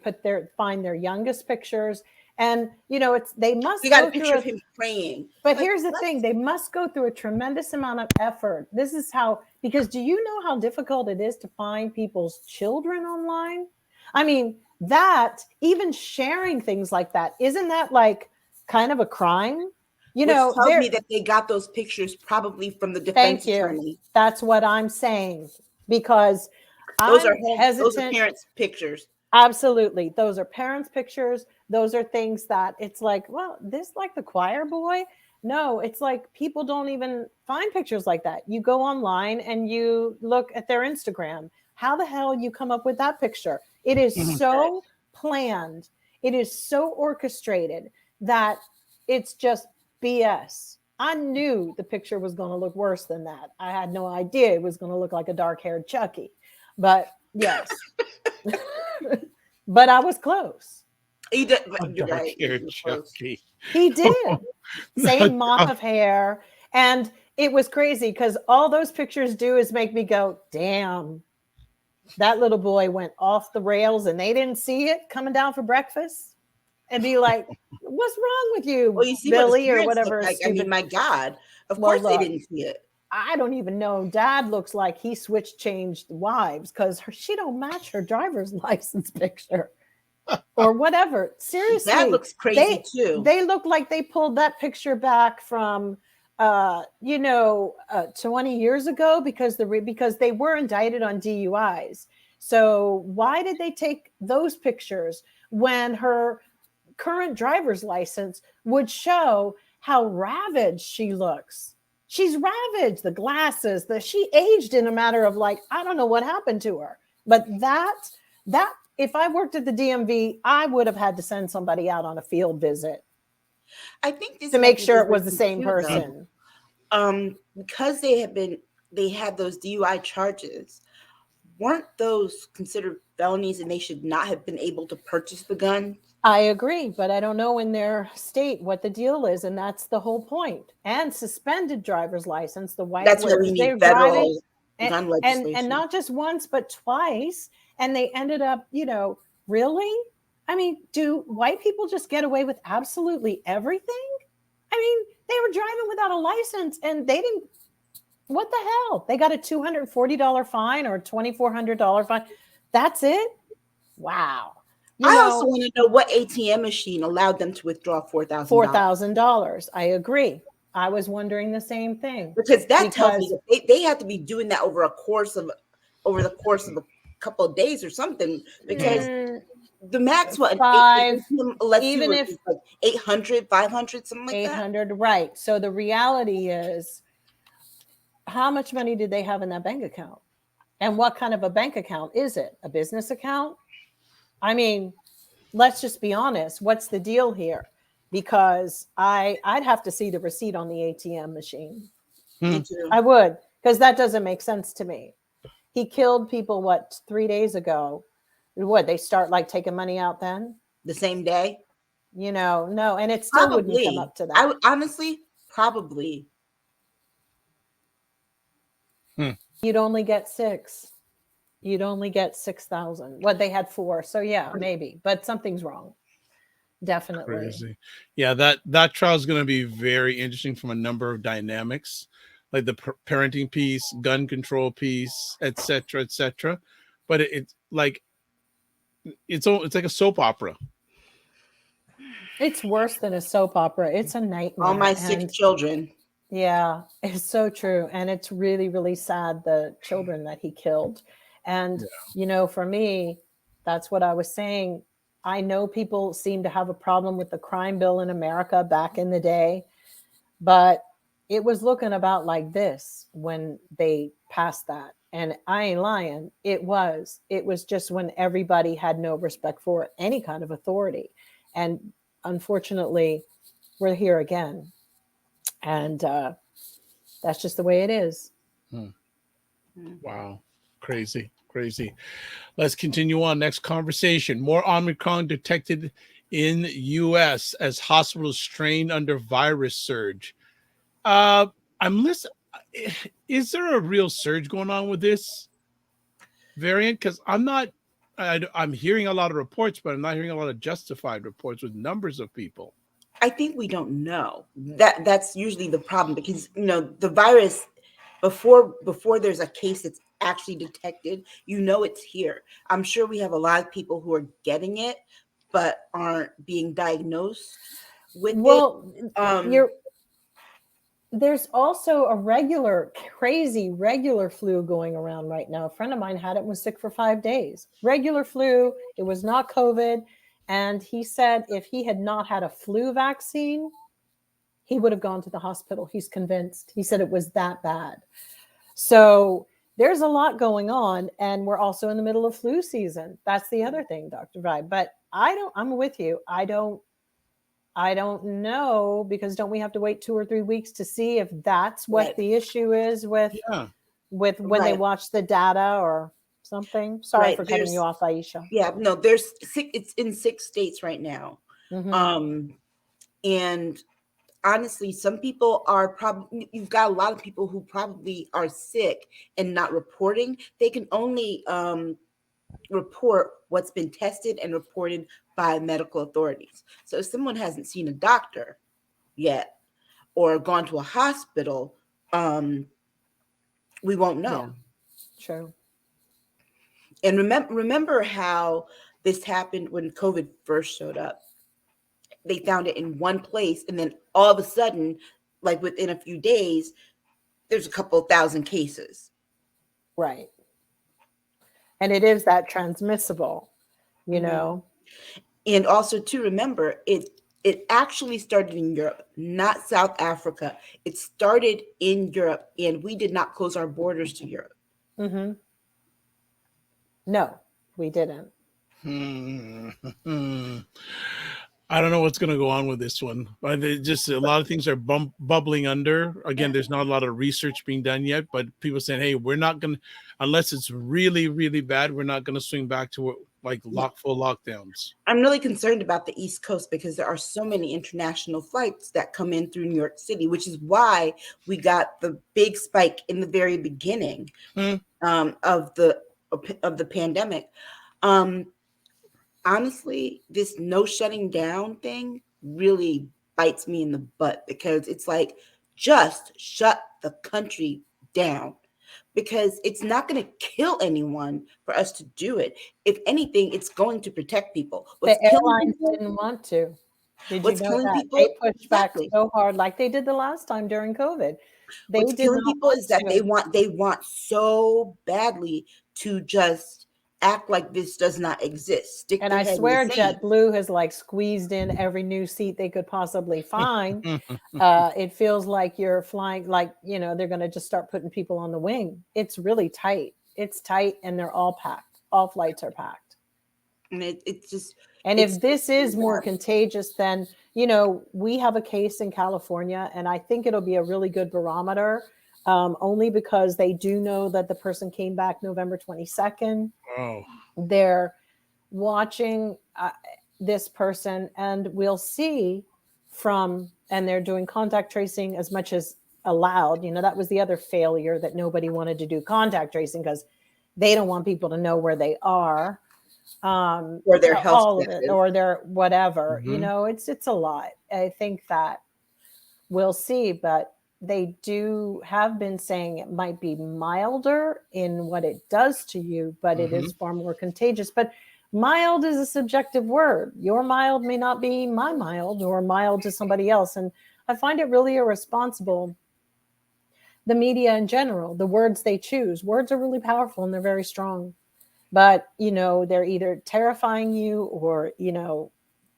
Speaker 2: find their youngest pictures. And you know, they must.
Speaker 1: You got a picture of him praying.
Speaker 2: But here's the thing: they must go through a tremendous amount of effort. This is how, because do you know how difficult it is to find people's children online? I mean, that even sharing things like that, isn't that like kind of a crime? You know,
Speaker 1: tells me that they got those pictures probably from the defense attorney.
Speaker 2: That's what I'm saying, because
Speaker 1: those are parents' pictures.
Speaker 2: Absolutely. Those are parents' pictures. Those are things that it's like, well, this like the choir boy? No, it's like people don't even find pictures like that. You go online and you look at their Instagram. How the hell you come up with that picture? It is so planned. It is so orchestrated that it's just BS. I knew the picture was going to look worse than that. I had no idea it was going to look like a dark-haired Chucky. But yes. But I was close.
Speaker 1: He did.
Speaker 3: Right.
Speaker 2: He did. Same mop of hair. And it was crazy because all those pictures do is make me go, damn, that little boy went off the rails and they didn't see it coming down for breakfast. And be like, what's wrong with you,
Speaker 1: well, you see
Speaker 2: Billy, or whatever?
Speaker 1: Like. I mean, my God, of course they didn't see it.
Speaker 2: I don't even know. Dad looks like he changed wives because she don't match her driver's license picture or whatever. Seriously,
Speaker 1: that looks crazy too.
Speaker 2: They look like they pulled that picture back from 20 years ago because they were indicted on DUIs. So why did they take those pictures when her current driver's license would show how ravaged she looks? She's ravaged, the glasses, she aged in a matter of like, I don't know what happened to her. But that if I worked at the DMV, I would have had to send somebody out on a field visit.
Speaker 1: I think this
Speaker 2: to make sure it was the same person.
Speaker 1: because they had those DUI charges, weren't those considered felonies and they should not have been able to purchase the gun?
Speaker 2: I agree, but I don't know in their state what the deal is, and that's the whole point. And suspended driver's license, the white
Speaker 1: That's why we
Speaker 2: they're
Speaker 1: need federal
Speaker 2: driving,
Speaker 1: gun legislation.
Speaker 2: and not just once but twice, and they ended up, really? I mean, do white people just get away with absolutely everything? I mean, they were driving without a license and they didn't. What the hell? They got a $240 fine or a $2,400 fine. That's it? Wow.
Speaker 1: I also want to know what ATM machine allowed them to withdraw $4,000.
Speaker 2: $4,000. I agree. I was wondering the same thing.
Speaker 1: Because tells me that they had to be doing that over the course of a couple of days or something. Because the max what even if like 800, 500, something like
Speaker 2: 800, that. Right. So the reality is, how much money did they have in that bank account? And what kind of a bank account is it? A business account? I mean, let's just be honest. What's the deal here? Because I'd have to see the receipt on the ATM machine.
Speaker 1: Me too.
Speaker 2: I would, because that doesn't make sense to me. He killed people, 3 days ago? Would they start taking money out then?
Speaker 1: The same day?
Speaker 2: No. And it still wouldn't come up to that.
Speaker 1: I would honestly, probably.
Speaker 2: You'd only get 6. You'd only get 6,000. They had 4. So yeah, maybe, but something's wrong. Definitely.
Speaker 3: Crazy. Yeah, that trial is going to be very interesting from a number of dynamics, like the parenting piece, gun control piece, etc., etc. But it's like a soap opera.
Speaker 2: It's worse than a soap opera. It's a nightmare.
Speaker 1: All my 6 children.
Speaker 2: Yeah, it's so true. And it's really, really sad, the children that he killed. And, for me, that's what I was saying. I know people seem to have a problem with the crime bill in America back in the day, but it was looking about like this when they passed that. And I ain't lying. It was just when everybody had no respect for any kind of authority. And unfortunately, we're here again. And that's just the way it is.
Speaker 3: Wow. Crazy. Let's continue on. Next conversation. More Omicron detected in U.S. as hospitals strained under virus surge. I'm listening. Is there a real surge going on with this variant? Because I'm hearing a lot of reports, but I'm not hearing a lot of justified reports with numbers of people.
Speaker 1: I think we don't know. That's usually the problem, because the virus, before there's a case that's actually detected, it's here. I'm sure we have a lot of people who are getting it but aren't being diagnosed with it.
Speaker 2: There's also a crazy regular flu going around right now. A friend of mine had it and was sick for 5 days. Regular flu. It was not COVID. And he said if he had not had a flu vaccine, he would have gone to the hospital. He's convinced. He said it was that bad. So there's a lot going on. And we're also in the middle of flu season. That's the other thing, Dr. Vibe. But I'm with you. I don't know, because don't we have to wait 2 or 3 weeks to see if that's what the issue is with when they watch the data or something? Sorry for cutting you off, Aisha.
Speaker 1: Yeah, no, it's in 6 states right now. And honestly, some people are you've got a lot of people who probably are sick and not reporting. They can only report what's been tested and reported by medical authorities. So if someone hasn't seen a doctor yet or gone to a hospital, we won't know.
Speaker 2: Yeah, true.
Speaker 1: And remember how this happened when COVID first showed up. They found it in one place, and then all of a sudden, within a few days, there's a couple thousand cases.
Speaker 2: Right. And it is that transmissible,
Speaker 1: And also to remember, it actually started in Europe, not South Africa. It started in Europe, and we did not close our borders to Europe.
Speaker 2: No, we didn't.
Speaker 3: I don't know what's going to go on with this one. But just a lot of things are bubbling under. Again, there's not a lot of research being done yet, but people saying, "Hey, we're not going to, unless it's really, really bad, we're not going to swing back to like full lockdowns."
Speaker 1: I'm really concerned about the East Coast because there are so many international flights that come in through New York City, which is why we got the big spike in the very beginning of the pandemic. Honestly, this no shutting down thing really bites me in the butt because it's like, just shut the country down, because it's not going to kill anyone for us to do it. If anything, it's going to protect people.
Speaker 2: The airlines didn't want to. Did you know that? They pushed back so hard, like they did the last time during COVID.
Speaker 1: What's killing people is that they want so badly to just act like this does not exist.
Speaker 2: And I swear JetBlue has like squeezed in every new seat they could possibly find. It feels like you're flying, like, you know, they're going to just start putting people on the wing. It's really tight. It's tight, and they're all packed. All flights are packed.
Speaker 1: And it's just...
Speaker 2: And if this is more contagious, then, you know, we have a case in California, and I think it'll be a really good barometer, only because they do know that the person came back November 22nd.
Speaker 3: Oh.
Speaker 2: They're watching this person, and we'll see and they're doing contact tracing as much as allowed. You know, that was the other failure, that nobody wanted to do contact tracing because they don't want people to know where they are.
Speaker 1: Or their health status,
Speaker 2: or their whatever. You know, it's a lot. I think that we'll see, but they have been saying it might be milder in what it does to you, but it is far more contagious. But mild is a subjective word. Your mild may not be my mild, or mild to somebody else. And I find it really irresponsible. The media in general, the words they choose, words are really powerful and they're very strong. But, you know, they're either terrifying you or, you know,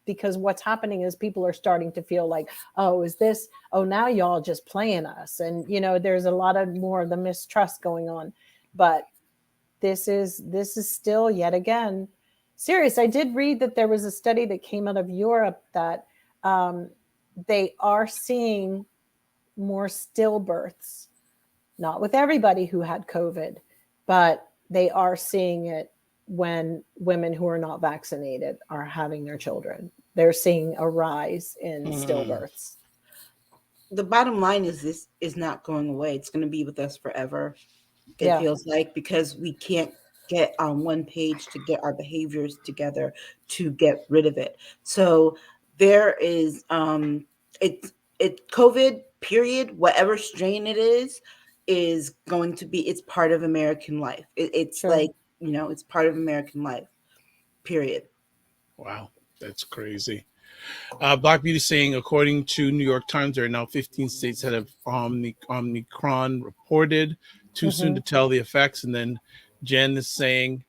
Speaker 2: because what's happening is people are starting to feel like, oh, now y'all just playing us. And, you know, there's a lot of more of the mistrust going on. But this is still yet again serious. I did read that there was a study that came out of Europe that they are seeing more stillbirths, not with everybody who had COVID, but they are seeing it when women who are not vaccinated are having their children. They're seeing a rise in stillbirths.
Speaker 1: The bottom line is, this is not going away. It's going to be with us forever. It feels like, because we can't get on one page to get our behaviors together to get rid of it. So there is COVID, period, whatever strain it is going to be, it's part of American life. It's sure. Like, you know, it's part of American life, period.
Speaker 3: Wow, that's crazy. Black Beauty saying, according to New York Times, there are now 15 states that have Omicron reported. Too soon to tell the effects. And then Jen is saying,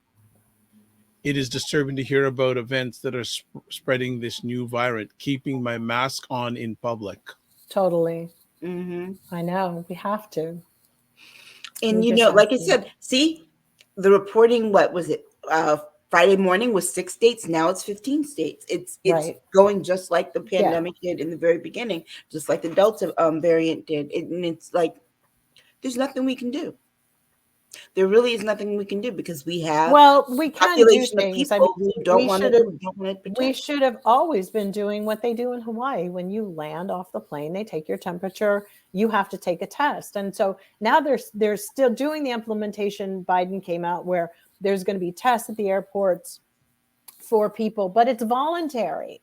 Speaker 3: it is disturbing to hear about events that are spreading this new variant, keeping my mask on in public.
Speaker 2: Totally. I know, we have to.
Speaker 1: And, you know, like I said, see, the reporting, what was it? Friday morning was 6 states. Now it's 15 states. It's right. Going just like the pandemic did in the very beginning, just like the Delta variant did. And it's like, there's nothing we can do. There really is nothing we can do, because we have
Speaker 2: we can do things. I mean,
Speaker 1: who don't want to
Speaker 2: we should have always been doing what they do in Hawaii. When you land off the plane, they take your temperature. You have to take a test. And so now they're still doing the implementation. Biden came out where there's going to be tests at the airports for people, but it's voluntary.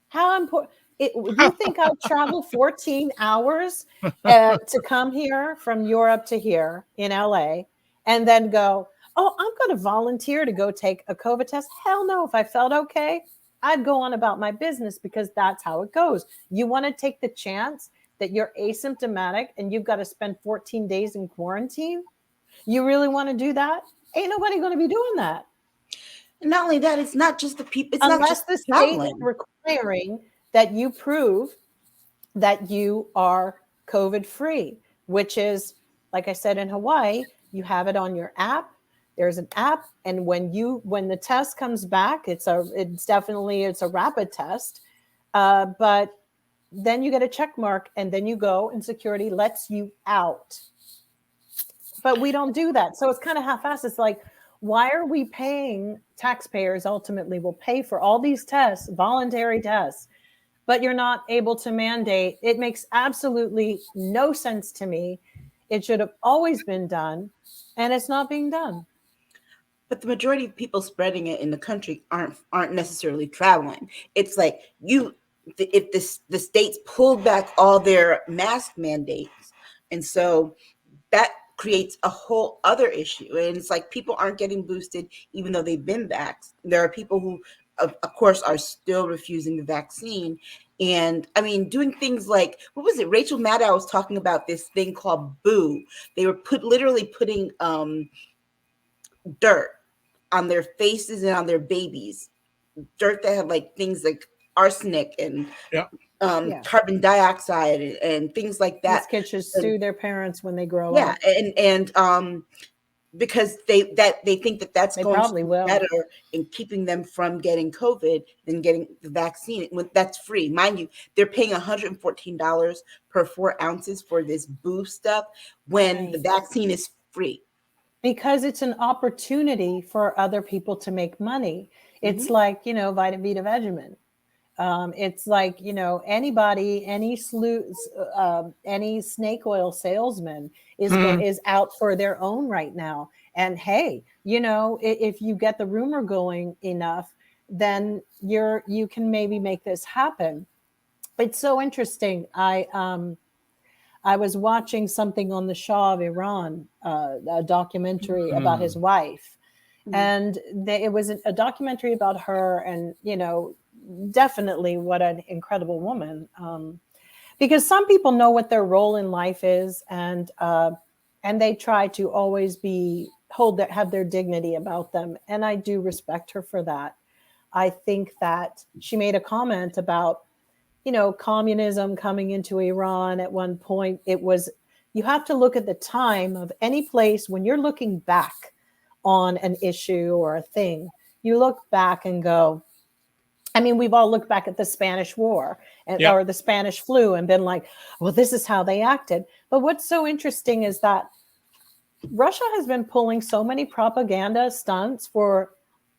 Speaker 2: How important? You think I'd travel 14 hours to come here from Europe to here in LA and then go, oh, I'm going to volunteer to go take a COVID test? Hell no. If I felt okay, I'd go on about my business, because that's how it goes. You want to take the chance that you're asymptomatic and you've got to spend 14 days in quarantine? You really want to do that? Ain't nobody going to be doing that.
Speaker 1: And not only that, it's not just the people. It's
Speaker 2: unless
Speaker 1: not just
Speaker 2: the state is requiring that you prove that you are COVID free, which is, like I said, in Hawaii, you have it on your app. There's an app, and when the test comes back, it's a rapid test. But then you get a check mark, and then you go, and security lets you out. But we don't do that. So it's kind of half-assed. It's like, why are we paying? Taxpayers ultimately will pay for all these tests, voluntary tests, but you're not able to mandate. It makes absolutely no sense to me. It should have always been done, and it's not being done.
Speaker 1: But the majority of people spreading it in the country aren't necessarily traveling. It's like if the states pulled back all their mask mandates, and so that creates a whole other issue. And it's like people aren't getting boosted even though they've been vaxxed. There are people who, of course, are still refusing the vaccine. And I mean, doing things like, what was it? Rachel Maddow was talking about this thing called Boo. They were literally putting dirt on their faces and on their babies, dirt that had like things like arsenic and carbon dioxide and things like that.
Speaker 2: These kids should sue their parents when they grow
Speaker 1: up. Yeah, and because they think that that's going to be better in keeping them from getting COVID than getting the vaccine. That's free, mind you. They're paying $114 per 4 ounces for this Boo stuff when the vaccine is free.
Speaker 2: Because it's an opportunity for other people to make money. It's like, Vita Vita Vegemin. It's like, anybody, any snake oil salesman is out for their own right now. And hey, if you get the rumor going enough, then you can maybe make this happen. It's so interesting. I was watching something on the Shah of Iran, a documentary about his wife. And it was a documentary about her, and, definitely what an incredible woman. Because some people know what their role in life is, and they try to always have their dignity about them. And I do respect her for that. I think that she made a comment about, communism coming into Iran at one point. You have to look at the time of any place when you're looking back on an issue or a thing. You look back and go, I mean, we've all looked back at the Spanish War or the Spanish flu and been like, well, this is how they acted. But what's so interesting is that Russia has been pulling so many propaganda stunts for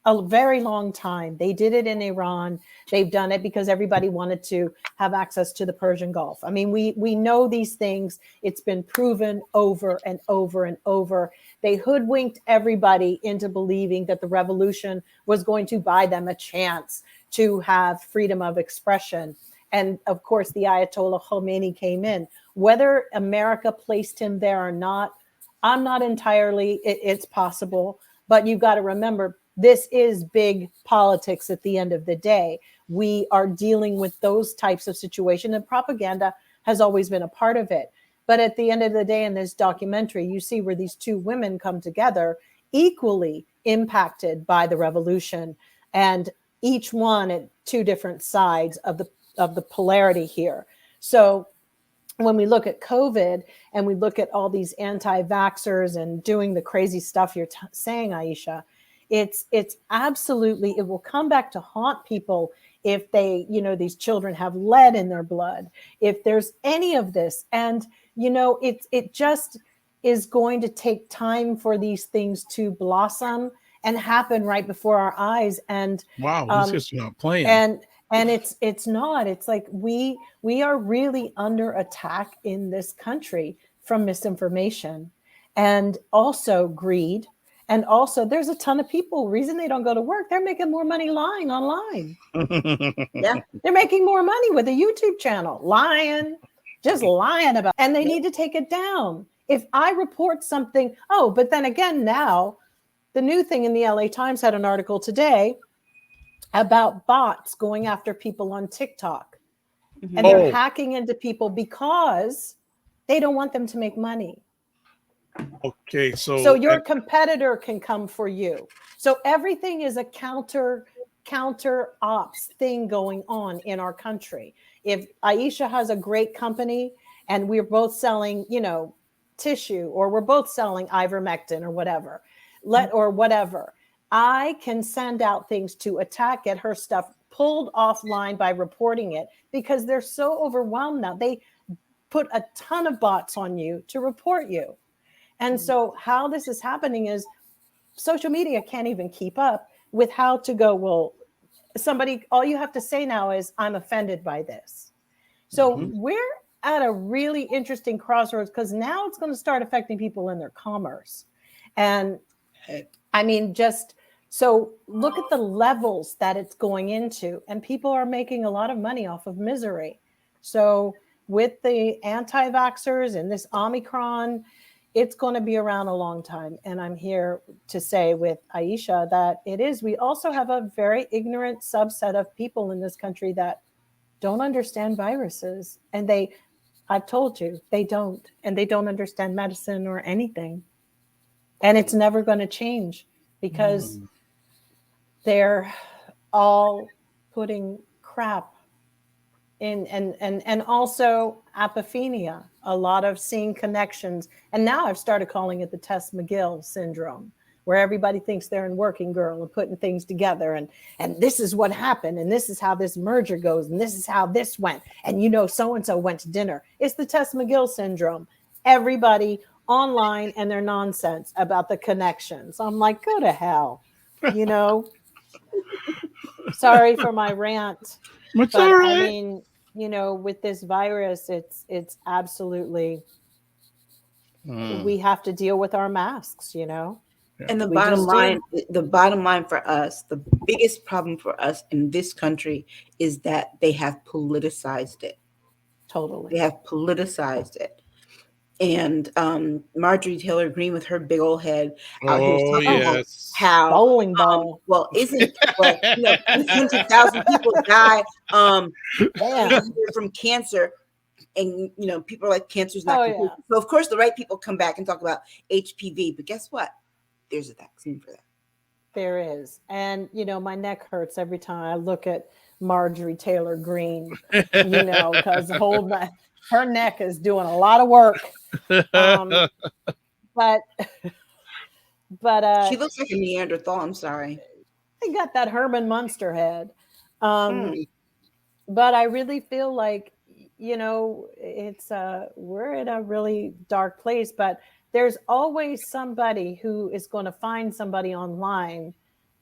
Speaker 2: a very long time. They did it in Iran. They've done it because everybody wanted to have access to the Persian Gulf. I mean, we know these things. It's been proven over and over and over. They hoodwinked everybody into believing that the revolution was going to buy them a chance to have freedom of expression. And of course, the Ayatollah Khomeini came in. Whether America placed him there or not, I'm not entirely, it's possible. But you've got to remember, this is big politics at the end of the day. We are dealing with those types of situations, and propaganda has always been a part of it. But at the end of the day, in this documentary, you see where these two women come together, equally impacted by the revolution, and each one at two different sides of the polarity here. So when we look at COVID and we look at all these anti-vaxxers and doing the crazy stuff you're saying, Aisha, it's absolutely, it will come back to haunt people if they, these children have lead in their blood, if there's any of this. And, it just is going to take time for these things to blossom and happen right before our eyes. And
Speaker 3: wow, this is not playing.
Speaker 2: And it's not. It's like we are really under attack in this country from misinformation and also greed. And also there's a ton of people, reason they don't go to work, they're making more money lying online. Yeah, they're making more money with a YouTube channel, just lying about, and they need to take it down. If I report something, but then again, now the new thing in the LA Times had an article today about bots going after people on TikTok. And they're hacking into people because they don't want them to make money.
Speaker 3: Okay,
Speaker 2: so your competitor can come for you. So everything is a counter ops thing going on in our country. If Aisha has a great company and we're both selling, tissue, or we're both selling ivermectin or whatever, or whatever, I can send out things to attack, get her stuff pulled offline by reporting it because they're so overwhelmed now. They put a ton of bots on you to report you. And so how this is happening is social media can't even keep up with how to go, well, somebody, all you have to say now is, I'm offended by this. So we're at a really interesting crossroads because now it's going to start affecting people in their commerce. And I mean, just so look at the levels that it's going into, and people are making a lot of money off of misery. So with the anti-vaxxers and this Omicron, it's going to be around a long time. And I'm here to say with Aisha that it is. We also have a very ignorant subset of people in this country that don't understand viruses. And I've told you, they don't. And they don't understand medicine or anything. And it's never going to change because they're all putting crap in, and also apophenia, a lot of seeing connections. And now I've started calling it the Tess McGill syndrome, where everybody thinks they're in Working Girl and putting things together. And this is what happened. And this is how this merger goes. And this is how this went. And, so-and-so went to dinner. It's the Tess McGill syndrome. Everybody online and their nonsense about the connections. I'm like, go to hell, Sorry for my rant.
Speaker 3: It's
Speaker 2: but
Speaker 3: all right.
Speaker 2: I mean, with this virus, it's absolutely, we have to deal with our masks,
Speaker 1: And the bottom line for us, the biggest problem for us in this country is that they have politicized it.
Speaker 2: Totally.
Speaker 1: They have politicized it. And Marjorie Taylor Greene with her big old head out here talking about how
Speaker 2: bowling ball.
Speaker 1: 100,000 people die from cancer, and people are like, cancer's not complete. So of course the right people come back and talk about HPV, but guess what? There's a vaccine for that.
Speaker 2: There is. And my neck hurts every time I look at Marjorie Taylor Greene, because her neck is doing a lot of work. But
Speaker 1: she looks like a Neanderthal. I'm sorry.
Speaker 2: I got that Herman Munster head. But I really feel like, it's we're in a really dark place, but there's always somebody who is going to find somebody online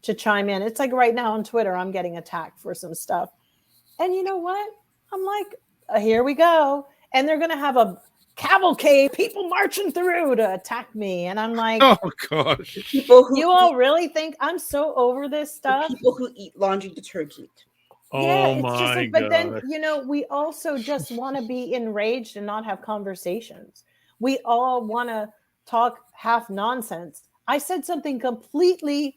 Speaker 2: to chime in. It's like right now on Twitter, I'm getting attacked for some stuff. And you know what? I'm like, here we go. And they're going to have a cavalcade, people marching through to attack me. And I'm like,
Speaker 3: oh gosh.
Speaker 2: You all really think I'm so over this stuff?
Speaker 1: People who eat laundry detergent.
Speaker 2: Yeah, it's just like, but then, we also just want to be enraged and not have conversations. We all want to talk half nonsense. I said something completely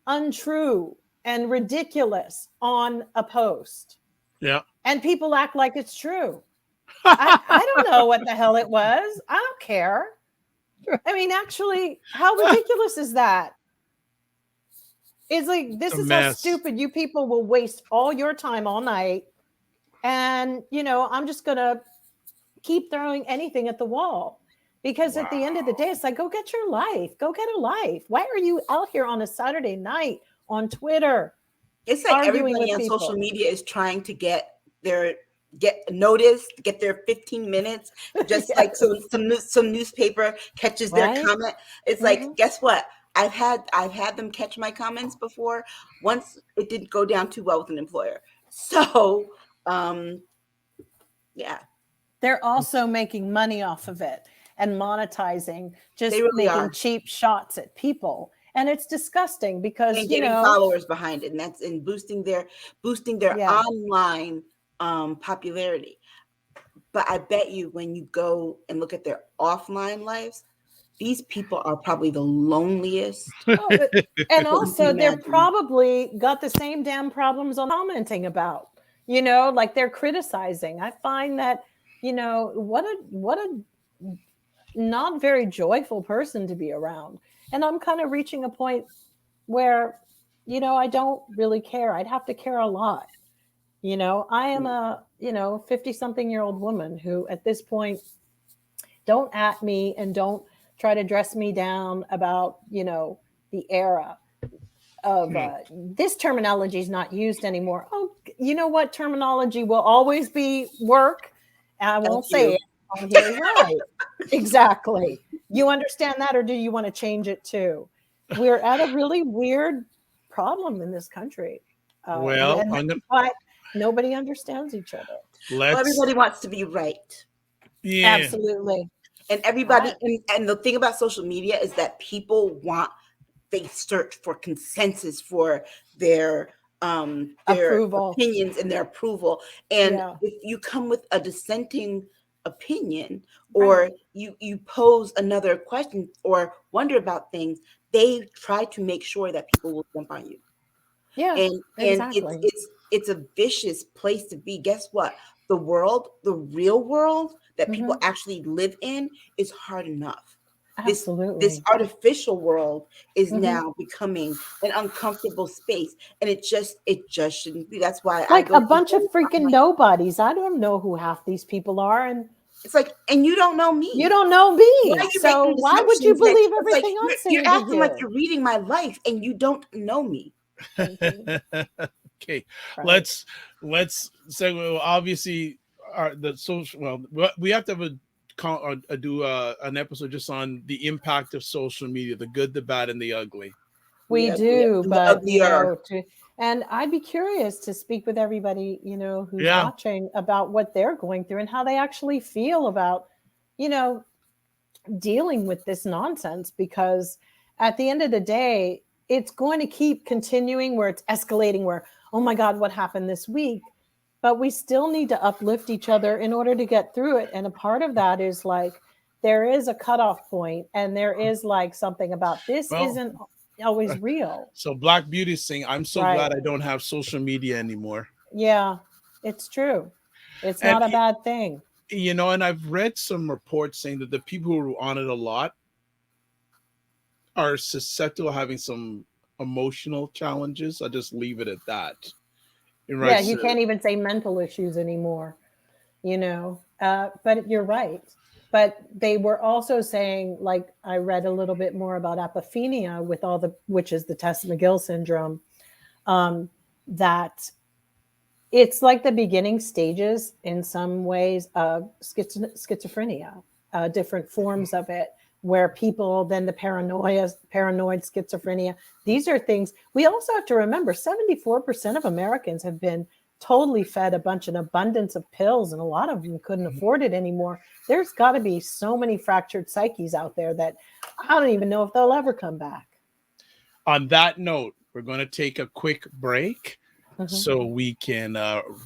Speaker 2: untrue and ridiculous on a post.
Speaker 3: Yeah.
Speaker 2: And people act like it's true. I don't know what the hell it was. I don't care. I mean, actually, how ridiculous is that? It's like, this is how stupid you people will waste all your time all night. And, I'm just going to keep throwing anything at the wall. Because at the end of the day, it's like, go get your life. Go get a life. Why are you out here on a Saturday night on Twitter?
Speaker 1: It's like everybody on social media is trying to get noticed, get their 15 minutes, just like some newspaper catches their comment. It's like, guess what? I've had them catch my comments before. Once it didn't go down too well with an employer. So, yeah.
Speaker 2: They're also making money off of it and monetizing, just making cheap shots at people. And it's disgusting because,
Speaker 1: and getting followers behind it. And that's in boosting their online popularity. But I bet you when you go and look at their offline lives, these people are probably the loneliest.
Speaker 2: And also they're probably got the same damn problems on commenting about, like they're criticizing. I find that, what a not very joyful person to be around. And I'm kind of reaching a point where, I don't really care. I'd have to care a lot. I am a, 50-something-year-old woman who at this point, don't at me and don't try to dress me down about, the era. this terminology is not used anymore. Oh, you know what? Terminology will always be work. I won't say it on here. Right. Exactly. You understand that, or do you want to change it too? We're at a really weird problem in this country.
Speaker 3: Well,
Speaker 2: but nobody understands each other.
Speaker 1: Well, everybody wants to be right.
Speaker 3: Yeah.
Speaker 2: Absolutely.
Speaker 1: And everybody, and the thing about social media is that people they search for consensus for their
Speaker 2: approval,
Speaker 1: opinions and their approval. And if you come with a dissenting opinion, or you pose another question or wonder about things, they try to make sure that people will jump on you.
Speaker 2: Yeah,
Speaker 1: and
Speaker 2: exactly.
Speaker 1: it's a vicious place to be. Guess what? The real world that people actually live in is hard enough.
Speaker 2: Absolutely.
Speaker 1: This artificial world is now becoming an uncomfortable space, and it just shouldn't be. That's why
Speaker 2: like a bunch of freaking nobodies. I don't know who half these people are, and
Speaker 1: it's like, and you don't know me.
Speaker 2: You don't know me. So why would you believe everything I'm saying?
Speaker 1: You're acting like you're reading my life, and you don't know me.
Speaker 3: Okay, let's say, well, obviously the social. Well, we have to have do an episode just on the impact of social media, the good, the bad, and the ugly.
Speaker 2: We do, but and I'd be curious to speak with everybody, who's watching about what they're going through and how they actually feel about, dealing with this nonsense, because at the end of the day, it's going to keep continuing where it's escalating, where, oh my God, what happened this week? But we still need to uplift each other in order to get through it. And a part of that is like, there is a cutoff point, and there is like something about this isn't always real.
Speaker 3: So Black Beauty is saying, I'm so glad I don't have social media anymore.
Speaker 2: Yeah, it's true. It's not a bad thing.
Speaker 3: And I've read some reports saying that the people who are on it a lot are susceptible to having some emotional challenges. I'll just leave it at that.
Speaker 2: Yeah, you can't even say mental issues anymore, but you're right. But they were also saying, like, I read a little bit more about apophenia which is the Tess-McGill syndrome, that it's like the beginning stages in some ways of schizophrenia, different forms of it, where people then the paranoid schizophrenia. These are things we also have to remember. 74% of Americans have been totally fed an abundance of pills, and a lot of them couldn't afford it anymore. There's got to be so many fractured psyches out there that I don't even know if they'll ever come back.
Speaker 3: On that note, we're going to take a quick break so we can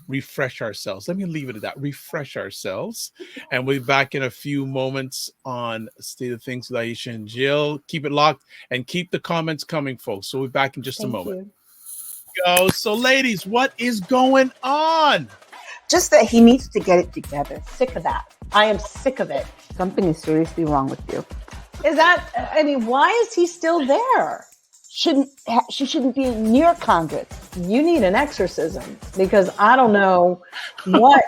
Speaker 3: refresh ourselves. Let me leave it at that. Refresh ourselves. And we'll be back in a few moments on State of Things with Aisha and Jill. Keep it locked and keep the comments coming, folks. So we'll be back in just a moment. Go. So, ladies, what is going on?
Speaker 1: Just that he needs to get it together.
Speaker 2: Sick of that. I am sick of it.
Speaker 1: Something is seriously wrong with you.
Speaker 2: Why is he still there?
Speaker 1: She shouldn't be near Congress.
Speaker 2: You need an exorcism, because I don't know what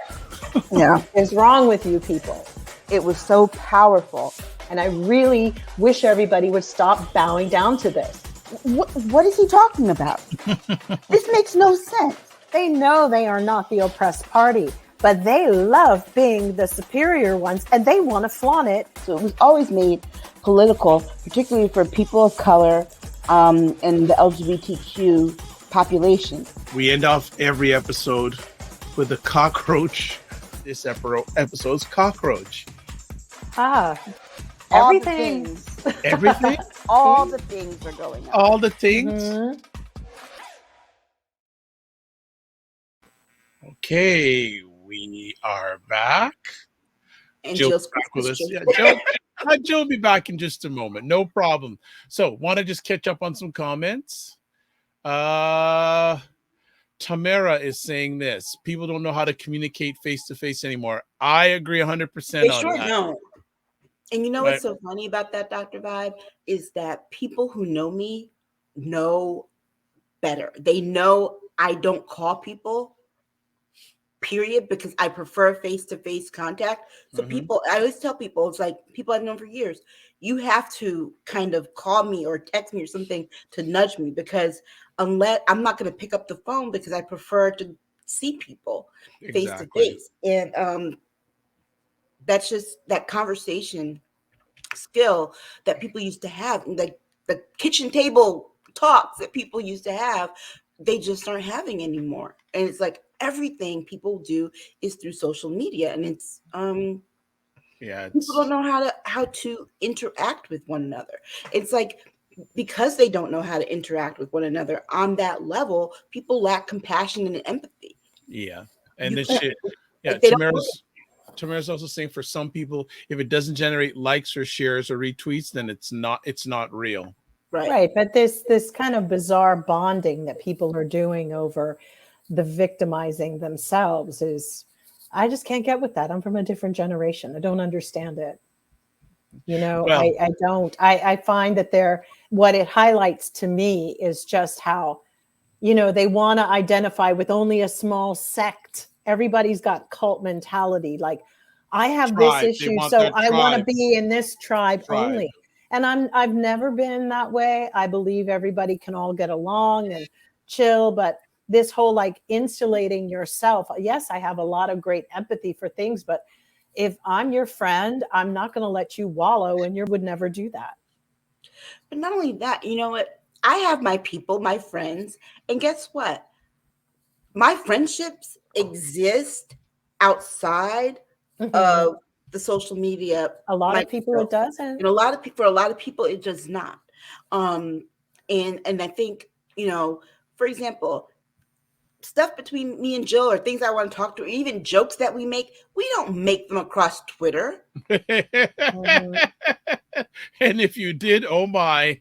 Speaker 2: is wrong with you people.
Speaker 1: It was so powerful.
Speaker 2: And I really wish everybody would stop bowing down to this.
Speaker 1: What is he talking about? This makes no sense.
Speaker 2: They know they are not the oppressed party, but they love being the superior ones, and they want to flaunt it.
Speaker 1: So it was always made political, particularly for people of color and the LGBTQ population.
Speaker 3: We end off every episode with a cockroach. This episode's cockroach.
Speaker 2: Everything.
Speaker 3: Everything?
Speaker 1: All the things are going on.
Speaker 3: All the things? Okay, we are back.
Speaker 1: And Jill's
Speaker 3: back with us. Yeah, Jill will be back in just a moment. No problem. So, want to just catch up on some comments? Tamara is saying this. People don't know how to communicate face-to-face anymore. I agree 100%
Speaker 1: they
Speaker 3: on
Speaker 1: sure
Speaker 3: that.
Speaker 1: Don't. And you know what's so funny about that, Dr. Vibe, is that people who know me know better. They know I don't call people period, because I prefer face-to-face contact. So people, I always tell people, it's like people I've known for years, you have to kind of call me or text me or something to nudge me, because unless I'm not going to pick up the phone, because I prefer to see people face to face. And that's just that conversation skill that people used to have, like the kitchen table talks that people used to have, they just aren't having anymore. And it's like everything people do is through social media, and it's people don't know how to interact with one another. It's like, because they don't know how to interact with one another on that level, people lack compassion and empathy.
Speaker 3: Yeah. And this shit, yeah,
Speaker 1: like,
Speaker 3: Tamara's also saying, for some people, if it doesn't generate likes or shares or retweets, then it's not real.
Speaker 2: Right. But this kind of bizarre bonding that people are doing over the victimizing themselves is, I just can't get with that. I'm from a different generation. I don't understand it. You know,
Speaker 3: Well,
Speaker 2: I don't. I find that what it highlights to me is just how, you know, they want to identify with only a small sect. Everybody's got cult mentality. Like, I have this issue, so I want to be in this tribe only. And I've never been that way. I believe everybody can all get along and chill, but this whole like insulating yourself. Yes, I have a lot of great empathy for things, but if I'm your friend, I'm not going to let you wallow, and you would never do that.
Speaker 1: But not only that, you know what? I have my people, my friends, and guess what? My friendships exist outside of the social media.
Speaker 2: A lot of people it doesn't.
Speaker 1: And for a lot of people it does not. And I think, you know, for example, stuff between me and Jill, or things I want to talk to, or even jokes that we don't make them across Twitter.
Speaker 3: And if you did, oh my.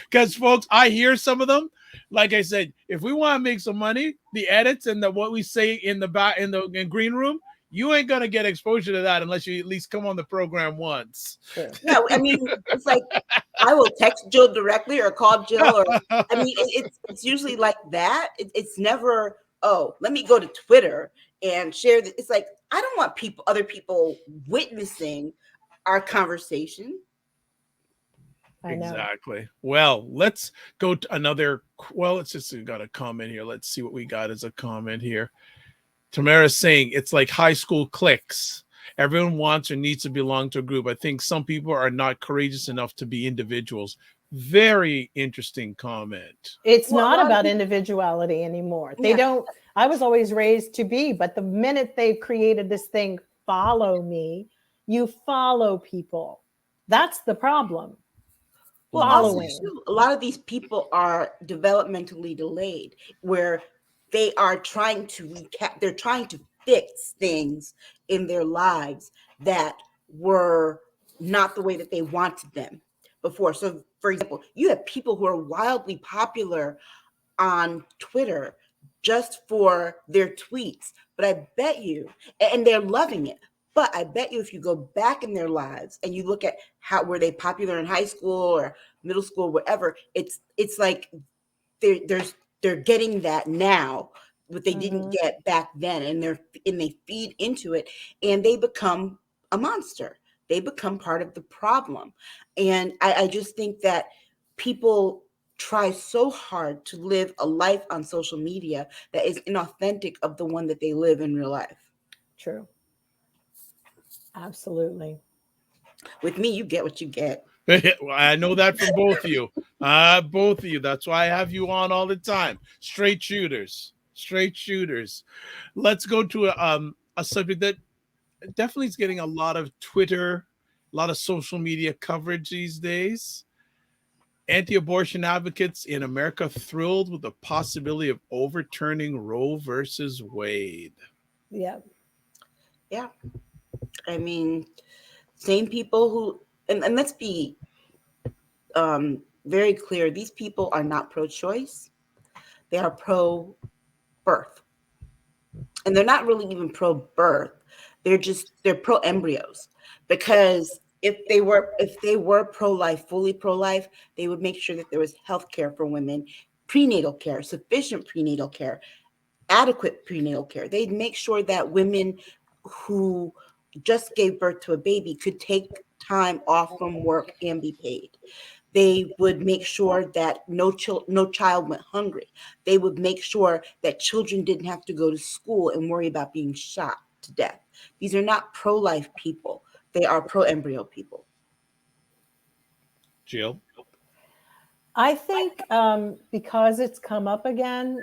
Speaker 3: Because folks, I hear some of them. Like I said, if we want to make some money, the edits and what we say in the green room, you ain't gonna get exposure to that unless you at least come on the program once.
Speaker 1: No, I mean, it's like I will text Jill directly or call Jill, or I mean, it's usually like that. It's never, oh, let me go to Twitter and share this. It's like, I don't want other people witnessing our conversation.
Speaker 2: I know.
Speaker 3: Exactly. Well, let's go to another. Well, it's just got a comment here. Let's see what we got as a comment here. Tamara's saying it's like high school cliques. Everyone wants or needs to belong to a group. I think some people are not courageous enough to be individuals. Very interesting comment.
Speaker 2: It's not about individuality anymore. They don't. I was always raised to be, but the minute they created this thing, follow me, you follow people. That's the problem.
Speaker 1: Well, also, a lot of these people are developmentally delayed, where they are trying to they're trying to fix things in their lives that were not the way that they wanted them before. So, for example, you have people who are wildly popular on Twitter just for their tweets, but I bet you, and they're loving it. But I bet you, if you go back in their lives and you look at were they popular in high school or middle school, whatever, it's like they're getting that now, but they didn't get back then, and they feed into it, and they become a monster. They become part of the problem. And I just think that people try so hard to live a life on social media that is inauthentic of the one that they live in real life.
Speaker 2: True. Absolutely.
Speaker 1: With me, you get what you get.
Speaker 3: Well, I know that from both of you. Both of you. That's why I have you on all the time. Straight shooters. Let's go to a subject that definitely is getting a lot of Twitter, a lot of social media coverage these days. Anti-abortion advocates in America thrilled with the possibility of overturning Roe versus Wade.
Speaker 2: Yeah.
Speaker 1: I mean, same people who, and let's be very clear, these people are not pro-choice. They are pro-birth. And they're not really even pro-birth. They're pro-embryos. Because if they were pro-life, fully pro-life, they would make sure that there was health care for women, prenatal care, sufficient prenatal care, adequate prenatal care. They'd make sure that women who just gave birth to a baby could take time off from work and be paid. They would make sure that no child went hungry. They would make sure that children didn't have to go to school and worry about being shot to death. These are not pro-life people. They are pro-embryo people.
Speaker 3: Jill?
Speaker 2: I think because it's come up again,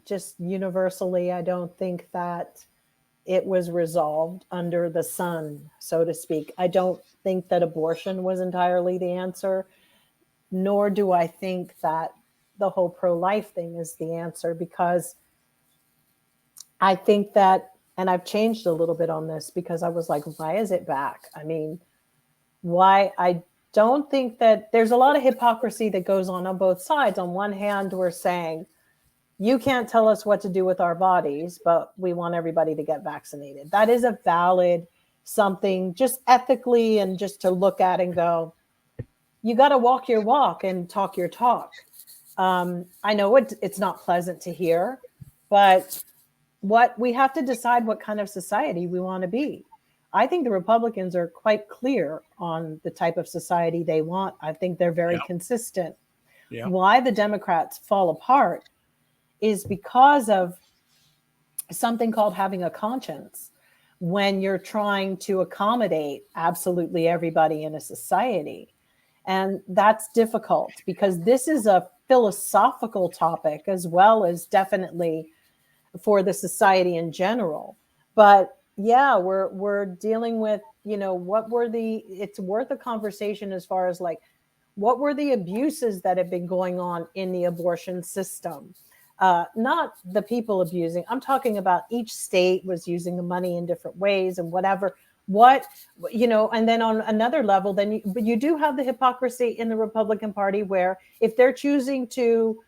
Speaker 2: just universally, I don't think that it was resolved under the sun, so to speak. I don't think that abortion was entirely the answer, nor do I think that the whole pro-life thing is the answer, because I think that, and I've changed a little bit on this because I was like, why is it back? I mean, why? I don't think that there's a lot of hypocrisy that goes on both sides. On one hand, we're saying, you can't tell us what to do with our bodies, but we want everybody to get vaccinated. That is a valid something just ethically, and just to look at and go, you got to walk your walk and talk your talk. I know it's not pleasant to hear, but what we have to decide what kind of society we want to be. I think the Republicans are quite clear on the type of society they want. I think they're very consistent. Yeah. Why the Democrats fall apart is because of something called having a conscience. When you're trying to accommodate absolutely everybody in a society. And that's difficult because this is a philosophical topic as well as definitely for the society in general. But yeah, we're dealing with, it's worth a conversation as far as like, what were the abuses that have been going on in the abortion system? Not the people abusing. I'm talking about each state was using the money in different ways and whatever. And then on another level, but you do have the hypocrisy in the Republican Party where if they're choosing to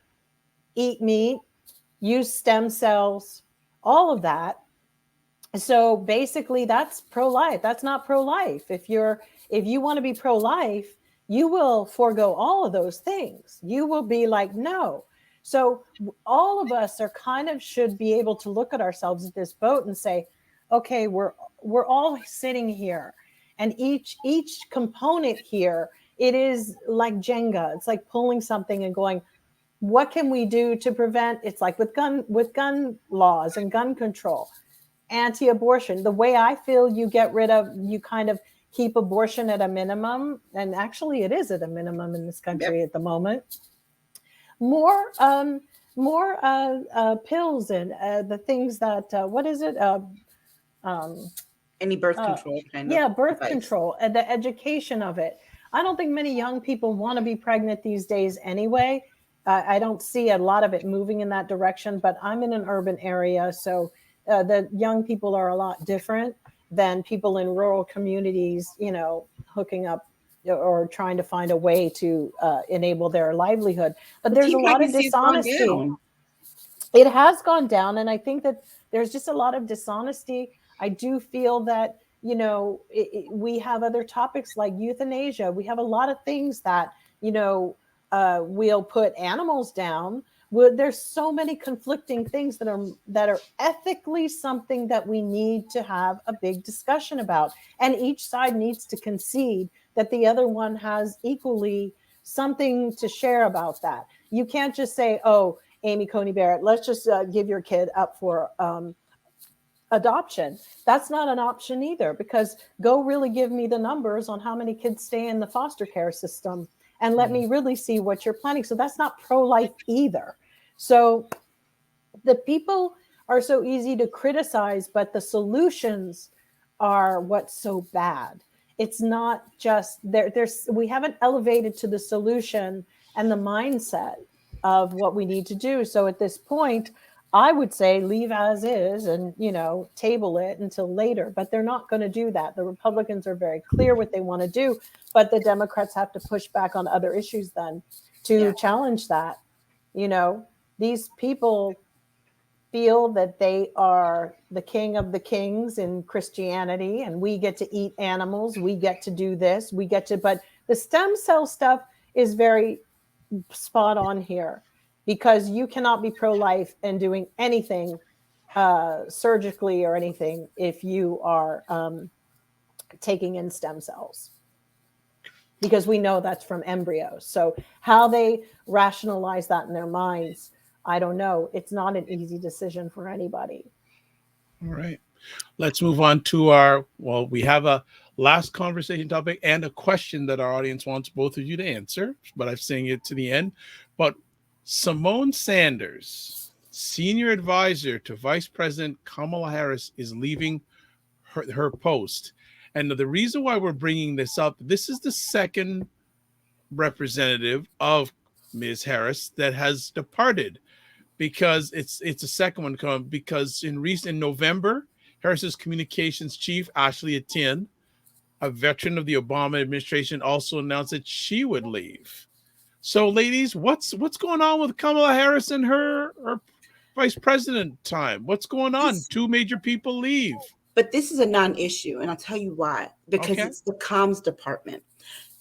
Speaker 2: eat meat, use stem cells, all of that. So basically that's pro-life. That's not pro-life. If you want to be pro-life, you will forego all of those things. You will be like, no. So all of us are should be able to look at ourselves at this boat and say, okay, we're all sitting here, and each component here, it is like Jenga. It's like pulling something and going, what can we do to prevent? It's like with gun laws and gun control, anti-abortion. The way I feel you kind of keep abortion at a minimum, and actually it is at a minimum in this country at the moment. More pills and the things that what is it?
Speaker 1: Any birth control kind of.
Speaker 2: Yeah, birth
Speaker 1: device.
Speaker 2: control and the education of it. I don't think many young people want to be pregnant these days anyway. I don't see a lot of it moving in that direction, but I'm in an urban area, so the young people are a lot different than people in rural communities, hooking up or trying to find a way to enable their livelihood. But there's a lot of dishonesty. It has gone down. And I think that there's just a lot of dishonesty. I do feel that, we have other topics like euthanasia. We have a lot of things that, we'll put animals down. There's so many conflicting things that are ethically something that we need to have a big discussion about. And each side needs to concede that the other one has equally something to share about that. You can't just say, oh, Amy Coney Barrett, let's just give your kid up for adoption. That's not an option either, because go really give me the numbers on how many kids stay in the foster care system and let me really see what you're planning. So that's not pro-life either. So the people are so easy to criticize, but the solutions are what's so bad. It's not just we haven't elevated to the solution and the mindset of what we need to do. So at this point, I would say leave as is and, table it until later, but they're not going to do that. The Republicans are very clear what they want to do, but the Democrats have to push back on other issues then to challenge that. These people feel that they are the king of the kings in Christianity, and we get to eat animals. We get to do this. But the stem cell stuff is very spot on here. because you cannot be pro-life and doing anything surgically or anything if you are taking in stem cells, because we know that's from embryos. So how they rationalize that in their minds, I don't know. It's not an easy decision for anybody.
Speaker 3: All right. Let's move on to we have a last conversation topic and a question that our audience wants both of you to answer, but I'm saying it to the end. But Simone Sanders, senior advisor to Vice President Kamala Harris, is leaving her post. And the reason why we're bringing this up, this is the second representative of Ms. Harris that has departed, because it's a second one come because in November, Harris's communications chief, Ashley Etienne, a veteran of the Obama administration, also announced that she would leave. So, ladies, what's going on with Kamala Harris and her vice president time? What's going on? Two major people leave.
Speaker 1: But this is a non-issue, and I'll tell you why. Because it's the comms department.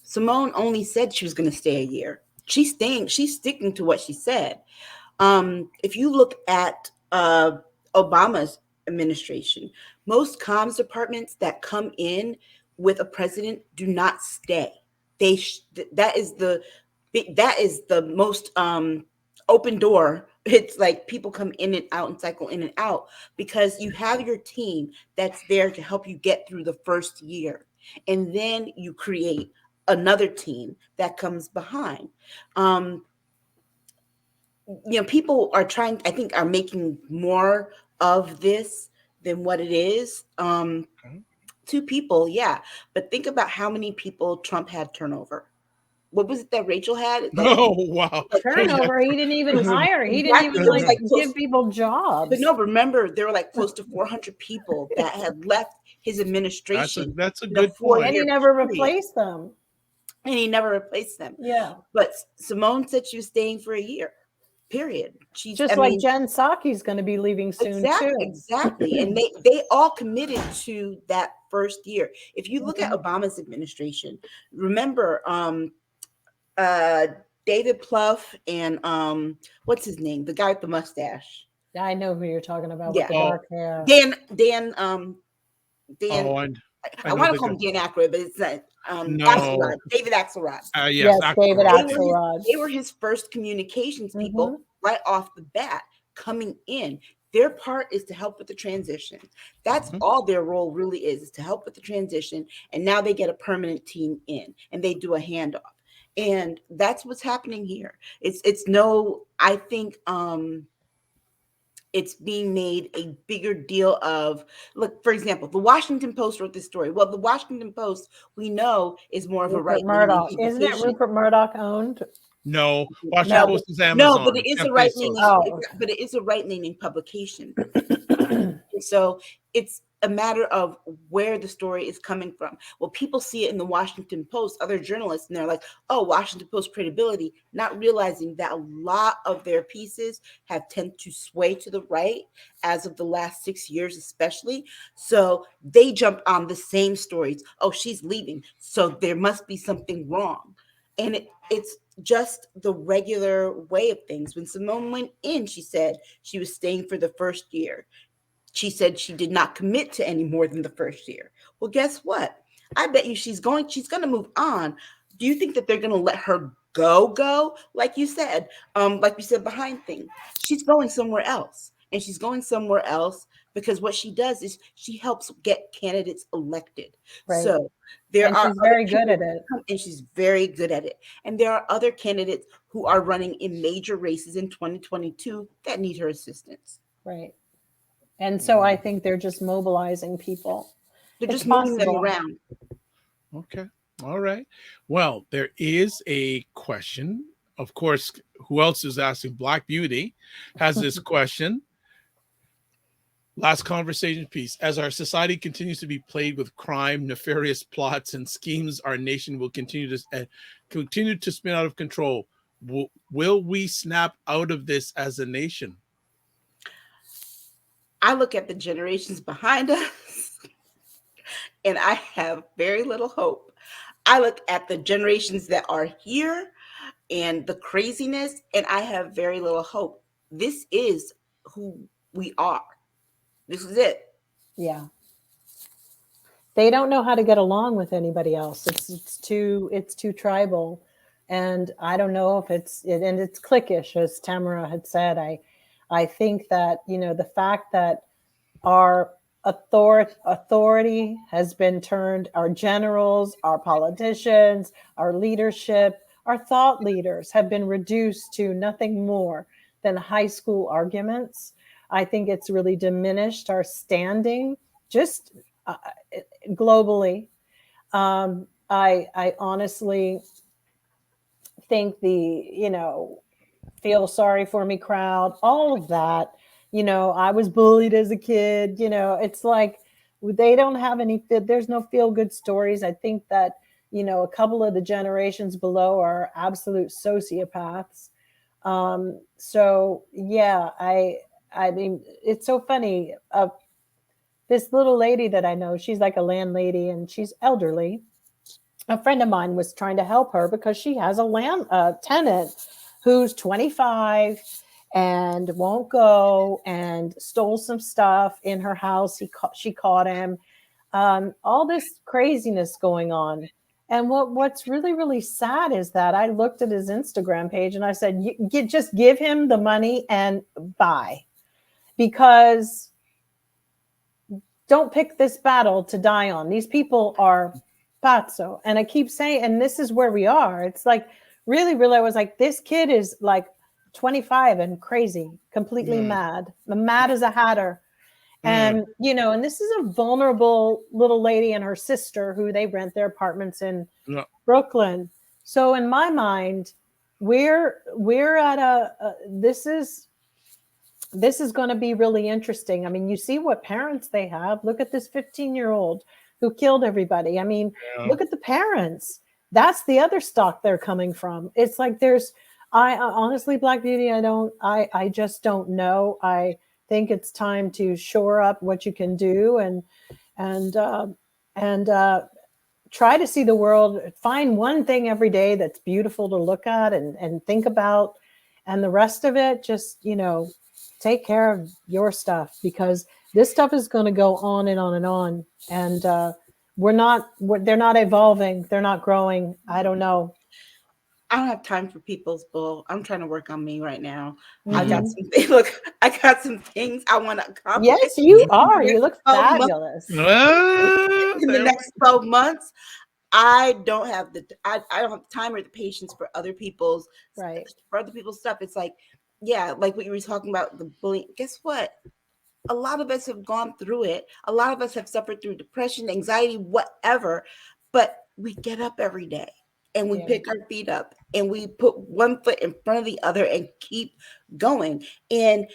Speaker 1: Simone only said she was going to stay a year. She's sticking to what she said. If you look at Obama's administration, most comms departments that come in with a president do not stay. That is the most open door. It's like people come in and out and cycle in and out because you have your team that's there to help you get through the first year. And then you create another team that comes behind. People are are making more of this than what it is. Two people, yeah. But think about how many people Trump had turnover. What was it that Rachel had?
Speaker 3: Wow.
Speaker 2: Turnover. He didn't even hire. He didn't even give people jobs.
Speaker 1: But no, remember, there were like close to 400 people that had left his administration.
Speaker 3: That's a good point.
Speaker 2: And he never replaced them. Yeah.
Speaker 1: But Simone said she was staying for a year. Period. She's
Speaker 2: Jen Psaki's going to be leaving soon too.
Speaker 1: Exactly. And they all committed to that first year. If you look at Obama's administration, remember David Plouffe and what's his name? The guy with the mustache.
Speaker 2: Yeah, I know who you're talking about with the dark hair.
Speaker 1: Dan. I want to call him Dan Aykroyd, but it's not. Axelrod, David Axelrod.
Speaker 2: Yes, David Axelrod.
Speaker 1: They were his first communications people right off the bat coming in. Their part is to help with the transition. That's all their role really is to help with the transition. And now they get a permanent team in and they do a handoff. And that's what's happening here. I think it's being made a bigger deal of, look, for example, the Washington Post wrote this story. Well, the Washington Post, we know, is more of a right-leaning
Speaker 2: Murdoch. Isn't it Rupert Murdoch owned?
Speaker 3: No, Washington Post is Amazon.
Speaker 1: No, but it is a right-leaning publication. So it's a matter of where the story is coming from. Well, people see it in the Washington Post, other journalists, and they're like, oh, Washington Post credibility, not realizing that a lot of their pieces have tended to sway to the right as of the last 6 years, especially. So they jump on the same stories. Oh, she's leaving, so there must be something wrong. And it's just the regular way of things. When Simone went in, she said she was staying for the first year. She said she did not commit to any more than the first year. Well, guess what? I bet you she's going to move on. Do you think that they're going to let her go? Like you said behind things. She's going somewhere else. And she's going somewhere else because what she does is she helps get candidates elected. Right. So
Speaker 2: she's very good at it.
Speaker 1: And she's very good at it. And there are other candidates who are running in major races in 2022 that need her assistance.
Speaker 2: Right. And so I think they're just mobilizing people.
Speaker 1: They're just moving them around.
Speaker 3: Okay. All right. Well, there is a question. Of course, who else is asking? Black Beauty has this question. Last conversation piece. As our society continues to be plagued with crime, nefarious plots, and schemes, our nation will continue to spin out of control. Will we snap out of this as a nation?
Speaker 1: I look at the generations behind us and I have very little hope. I look at the generations that are here and the craziness, and I have very little hope. This is who we are. This is it.
Speaker 2: Yeah. They don't know how to get along with anybody else. It's too tribal. And I don't know if and it's cliquish, as Tamara had said. I think that, the fact that our authority has been turned, our generals, our politicians, our leadership, our thought leaders have been reduced to nothing more than high school arguments. I think it's really diminished our standing just globally. I honestly think feel sorry for me crowd, all of that. I was bullied as a kid. It's like they don't have there's no feel good stories. I think that, a couple of the generations below are absolute sociopaths. So yeah, I mean, it's so funny. This little lady that I know, she's like a landlady and she's elderly. A friend of mine was trying to help her because she has a tenant who's 25 and won't go and stole some stuff in her house. She caught him. All this craziness going on. And what's really, really sad is that I looked at his Instagram page and I said, just give him the money and buy, because don't pick this battle to die on. These people are pazzo. And I keep saying, and this is where we are. It's like, really, really, I was like, this kid is like 25 and crazy, completely mad as a hatter. And, and this is a vulnerable little lady and her sister who they rent their apartments in Brooklyn. So in my mind, we're at this is going to be really interesting. I mean, you see what parents they have. Look at this 15-year-old who killed everybody. I mean, look at the parents. That's the other stock they're coming from. It's like I honestly, Black Beauty, I just don't know. I think it's time to shore up what you can do and try to see the world. Find one thing every day that's beautiful to look at and think about, and the rest of it, just, take care of your stuff, because this stuff is going to go on and on and on. And they're not evolving. They're not growing. I don't know.
Speaker 1: I don't have time for people's bull. I'm trying to work on me right now.
Speaker 2: Mm-hmm.
Speaker 1: I got some things I want to accomplish.
Speaker 2: Yes, you are. You look fabulous.
Speaker 1: In the next 12 months, I don't have the time or the patience for other people's stuff. It's like, yeah, like what you were talking about, the bullying. Guess what? A lot of us have gone through it. A lot of us have suffered through depression, anxiety, whatever. But we get up every day and we pick our feet up and we put one foot in front of the other and keep going. And,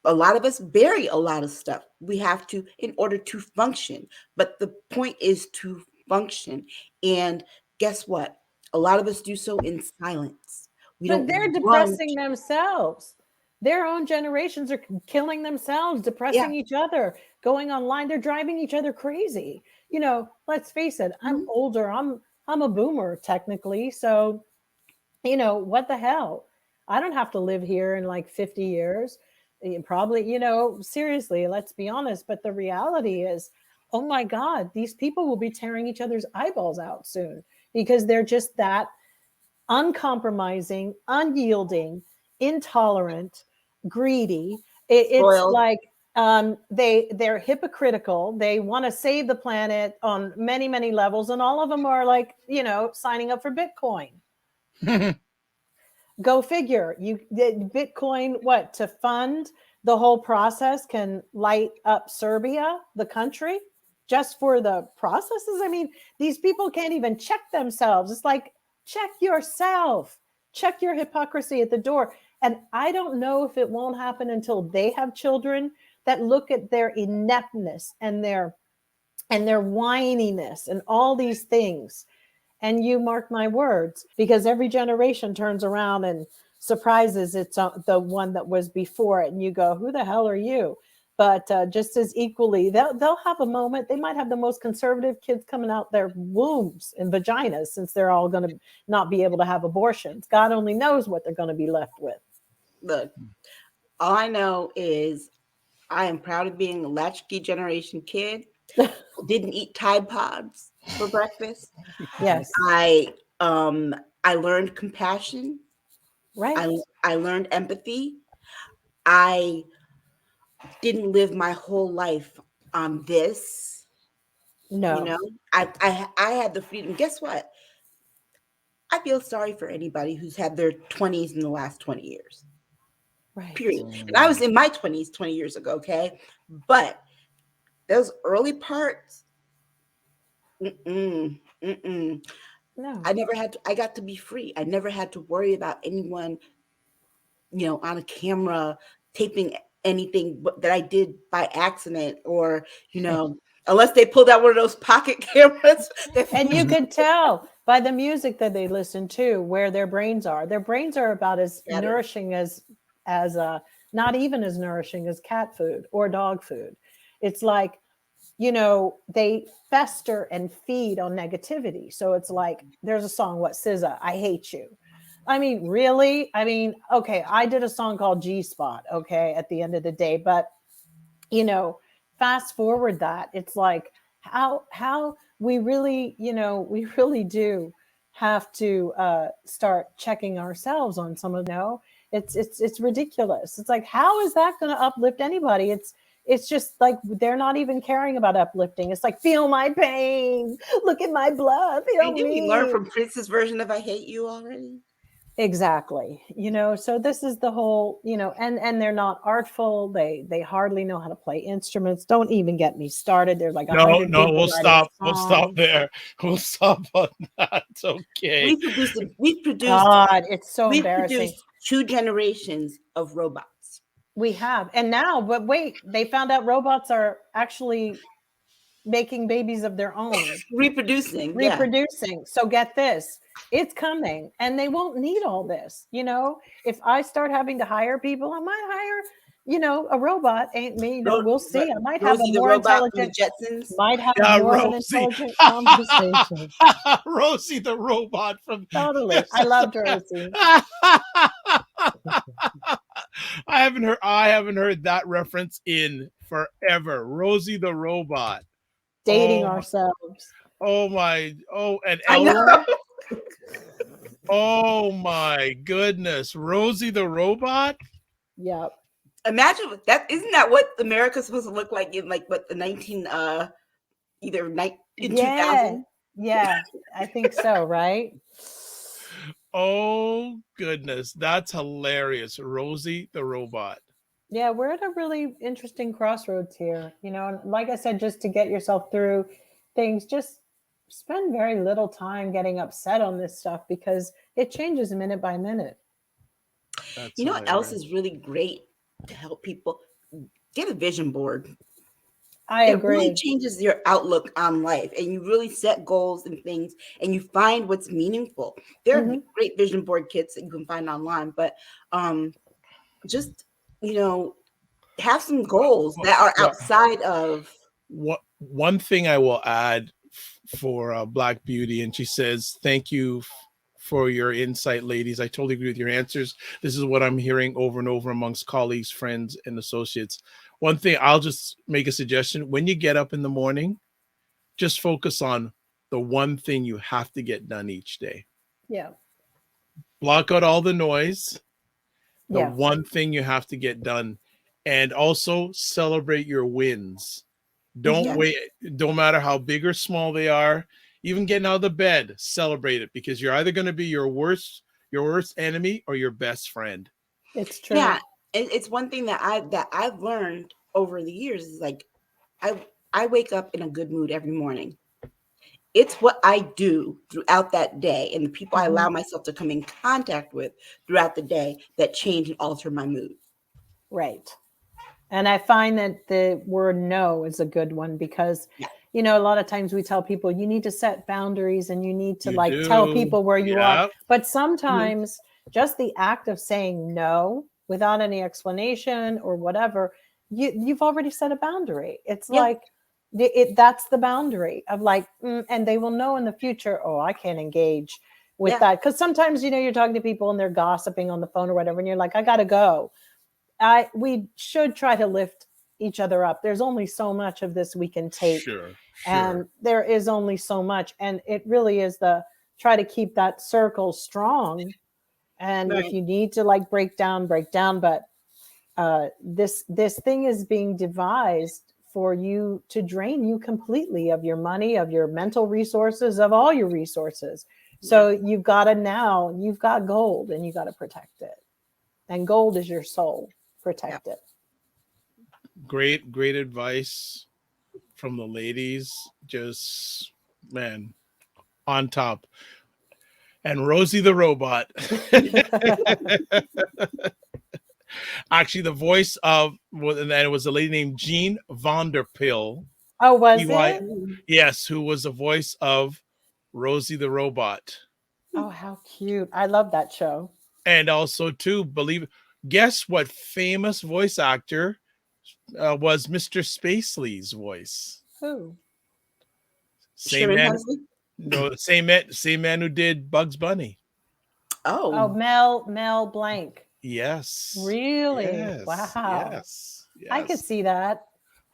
Speaker 1: a lot of us bury a lot of stuff. We have to in order to function. But the point is to function. And guess what? A lot of us do so in silence.
Speaker 2: But they're depressing themselves. Their own generations are killing themselves, depressing each other, going online. They're driving each other crazy. Let's face it. I'm older. I'm a boomer technically. So, what the hell? I don't have to live here in like 50 years. Probably, seriously, let's be honest. But the reality is, oh my God, these people will be tearing each other's eyeballs out soon, because they're just that uncompromising, unyielding, intolerant, greedy. It's like they're hypocritical. They want to save the planet on many, many levels, and all of them are like, signing up for Bitcoin. Go figure. Bitcoin, to fund the whole process, can light up Serbia, the country, just for the processes. I mean, these people can't even check themselves. It's like, check yourself, check your hypocrisy at the door. And I don't know if it won't happen until they have children that look at their ineptness and their whininess and all these things. And you mark my words, because every generation turns around and surprises it's the one that was before it. And you go, who the hell are you? But just as equally, they'll have a moment. They might have the most conservative kids coming out their wombs and vaginas, since they're all going to not be able to have abortions. God only knows what they're going to be left with.
Speaker 1: Look, all I know is I am proud of being a latchkey generation kid. Didn't eat Tide Pods for breakfast.
Speaker 2: Yes.
Speaker 1: I learned compassion.
Speaker 2: Right.
Speaker 1: I learned empathy. I didn't live my whole life on this.
Speaker 2: No.
Speaker 1: You know, I had the freedom. Guess what? I feel sorry for anybody who's had their 20s in the last 20 years.
Speaker 2: Right.
Speaker 1: Period. And I was in my 20s 20 years ago, okay? But those early parts,
Speaker 2: No.
Speaker 1: I got to be free. I never had to worry about anyone, on a camera taping anything that I did by accident, or, unless they pulled out one of those pocket cameras.
Speaker 2: And you could tell by the music that they listen to where their brains are. Their brains are about as nourishing as not even as nourishing as cat food or dog food. It's like, they fester and feed on negativity. So it's like, there's a song, SZA, I Hate You. I mean, really? I mean, okay, I did a song called G-Spot, okay, at the end of the day. But, fast forward that, it's like how we really, we really do have to start checking ourselves on some of, it's ridiculous. It's like, how is that going to uplift anybody? It's just like they're not even caring about uplifting. It's like, feel my pain, look at my blood, feel me.
Speaker 1: Did we learn from Prince's version of I Hate You already?
Speaker 2: Exactly. So this is the whole, and they're not artful. They hardly know how to play instruments. Don't even get me started. There's like
Speaker 3: no, we'll stop. We'll stop there. We'll stop on that. Okay.
Speaker 1: We've produced
Speaker 2: God, it's so embarrassing.
Speaker 1: 2 generations of robots.
Speaker 2: We have. And now, but wait, they found out robots are actually making babies of their own.
Speaker 1: Reproducing.
Speaker 2: So get this, it's coming, and they won't need all this. If I start having to hire people, I might hire, a robot. Ain't me. We'll see. I might have a more intelligent
Speaker 1: Jetsons.
Speaker 2: Might have more of an intelligent conversation.
Speaker 3: Rosie the robot from
Speaker 2: totally. I loved Rosie.
Speaker 3: I haven't heard that reference in forever. Rosie the robot.
Speaker 2: Dating ourselves.
Speaker 3: And Ella. Oh my goodness. Rosie the robot?
Speaker 2: Yep.
Speaker 1: Imagine that. Isn't that what America's supposed to look like in the 2000?
Speaker 2: Yeah, I think so, right?
Speaker 3: Oh goodness, that's hilarious. Rosie the robot.
Speaker 2: Yeah, we're at a really interesting crossroads here. Like I said, just to get yourself through things, just spend very little time getting upset on this stuff, because it changes minute by minute.
Speaker 1: You know what else is really great to help people? Get a vision board.
Speaker 2: I agree.
Speaker 1: It really changes your outlook on life, and you really set goals and things, and you find what's meaningful. There are great vision board kits that you can find online, but just have some goals that are outside of.
Speaker 3: One thing I will add for Black Beauty, and she says, thank you for your insight, ladies. I totally agree with your answers. This is what I'm hearing over and over amongst colleagues, friends, and associates. One thing, I'll just make a suggestion. When you get up in the morning, just focus on the one thing you have to get done each day.
Speaker 2: Yeah.
Speaker 3: Block out all the noise. The one thing you have to get done. And also celebrate your wins. Don't wait. Don't matter how big or small they are. Even getting out of the bed, celebrate it, because you're either going to be your worst enemy or your best friend.
Speaker 2: It's true.
Speaker 1: Yeah, it's one thing that I've learned over the years is like, I wake up in a good mood every morning. It's what I do throughout that day and the people I allow myself to come in contact with throughout the day that change and alter my mood.
Speaker 2: Right. And I find that the word no is a good one, because, a lot of times we tell people you need to set boundaries and you need to tell people where you are. But sometimes just the act of saying no without any explanation or whatever you've already set a boundary. It's
Speaker 1: Yeah.
Speaker 2: like that's the boundary of like, and they will know in the future, oh, I can't engage with that. Because sometimes, you're talking to people and they're gossiping on the phone or whatever, and you're like, I gotta go. We should try to lift each other up. There's only so much of this we can take.
Speaker 3: Sure.
Speaker 2: And there is only so much. And it really is try to keep that circle strong. And if you need to like break down. But this thing is being devised for you to drain you completely of your money, of your mental resources, of all your resources. So you've got gold and you got to protect it. And gold is your soul. Protect it.
Speaker 3: Great advice from the ladies. Just, man, on top. And Rosie the robot. Actually, the voice of, and it was a lady named Jean Vonderpill.
Speaker 2: Oh, was it?
Speaker 3: Yes, who was the voice of Rosie the robot.
Speaker 2: Oh, how cute. I love that show.
Speaker 3: And also, too, guess what famous voice actor was Mr. Spacely's voice?
Speaker 2: Who?
Speaker 3: Same man. No, same man who did Bugs Bunny.
Speaker 2: Oh, Mel Blanc.
Speaker 3: Yes.
Speaker 2: Really?
Speaker 3: Yes.
Speaker 2: Wow.
Speaker 3: Yes.
Speaker 2: I could see that.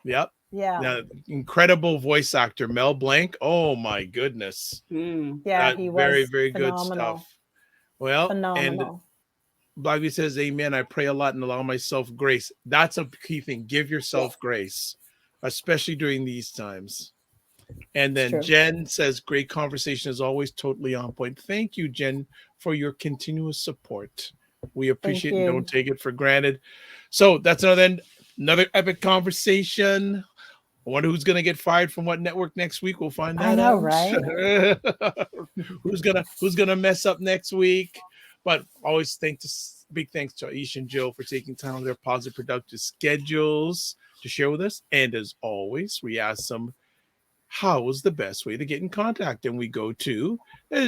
Speaker 3: Yep.
Speaker 2: Yeah.
Speaker 3: Now, incredible voice actor Mel Blanc. Oh my goodness.
Speaker 2: Yeah, he was
Speaker 3: very, very
Speaker 2: phenomenal.
Speaker 3: good stuff. Well,
Speaker 2: phenomenal.
Speaker 3: And Bobby says, amen. I pray a lot and allow myself grace. That's a key thing. Give yourself grace, especially during these times. And then Jen says, great conversation is always totally on point. Thank you, Jen, for your continuous support. We appreciate and don't take it for granted. So that's another epic conversation. I wonder who's going to get fired from what network next week. We'll find that out.
Speaker 2: Right?
Speaker 3: who's gonna mess up next week? But always big thanks to Aisha and Jill for taking time on their positive, productive schedules to share with us. And as always, we ask them, how is the best way to get in contact? And we go to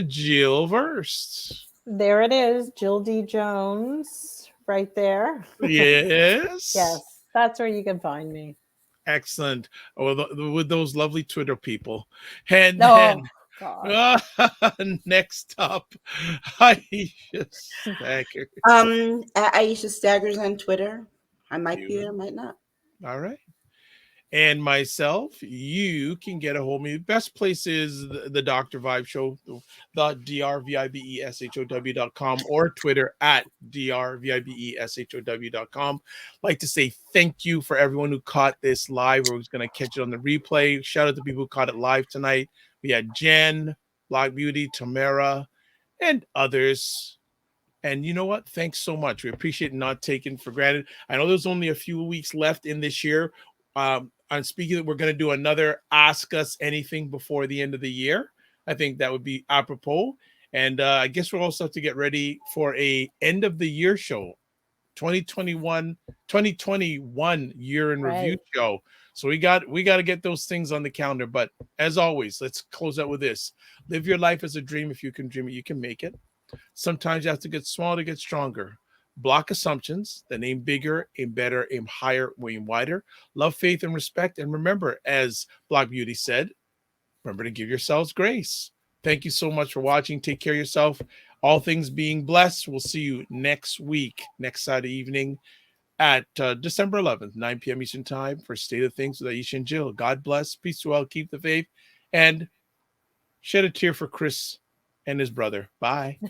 Speaker 3: Jill Verst.
Speaker 2: There it is, Jill D. Jones, right there.
Speaker 3: Yes.
Speaker 2: Yes, that's where you can find me.
Speaker 3: Excellent. With those lovely Twitter people. And then next up, Aisha Staggers.
Speaker 1: At Aisha Staggers on Twitter. I might be there, might not.
Speaker 3: All right. And myself, you can get a hold of me. The best place is the Dr. Vibe Show, the drvibeshow.com, or Twitter at drvibeshow.com. Like to say thank you for everyone who caught this live or who's going to catch it on the replay. Shout out to people who caught it live tonight. We had Jen, Black Beauty, Tamara, and others. And you know what? Thanks so much. We appreciate it, not taken for granted. I know there's only a few weeks left in this year. I'm speaking that we're going to do another Ask Us Anything before the end of the year. I think that would be apropos. And I guess we'll also have to get ready for a end of the year show, 2021 year in review show. So we got to get those things on the calendar. But as always, let's close out with this. Live your life as a dream. If you can dream it, you can make it. Sometimes you have to get small to get stronger. Block assumptions, then aim bigger, aim better, aim higher, aim wider. Love, faith, and respect. And remember, as Black Beauty said, remember to give yourselves grace. Thank you so much for watching. Take care of yourself. All things being blessed. We'll see you next week, next Saturday evening at December 11th, 9 p.m. Eastern Time for State of Things with Aisha and Jill. God bless. Peace to all. Keep the faith. And shed a tear for Chris and his brother. Bye.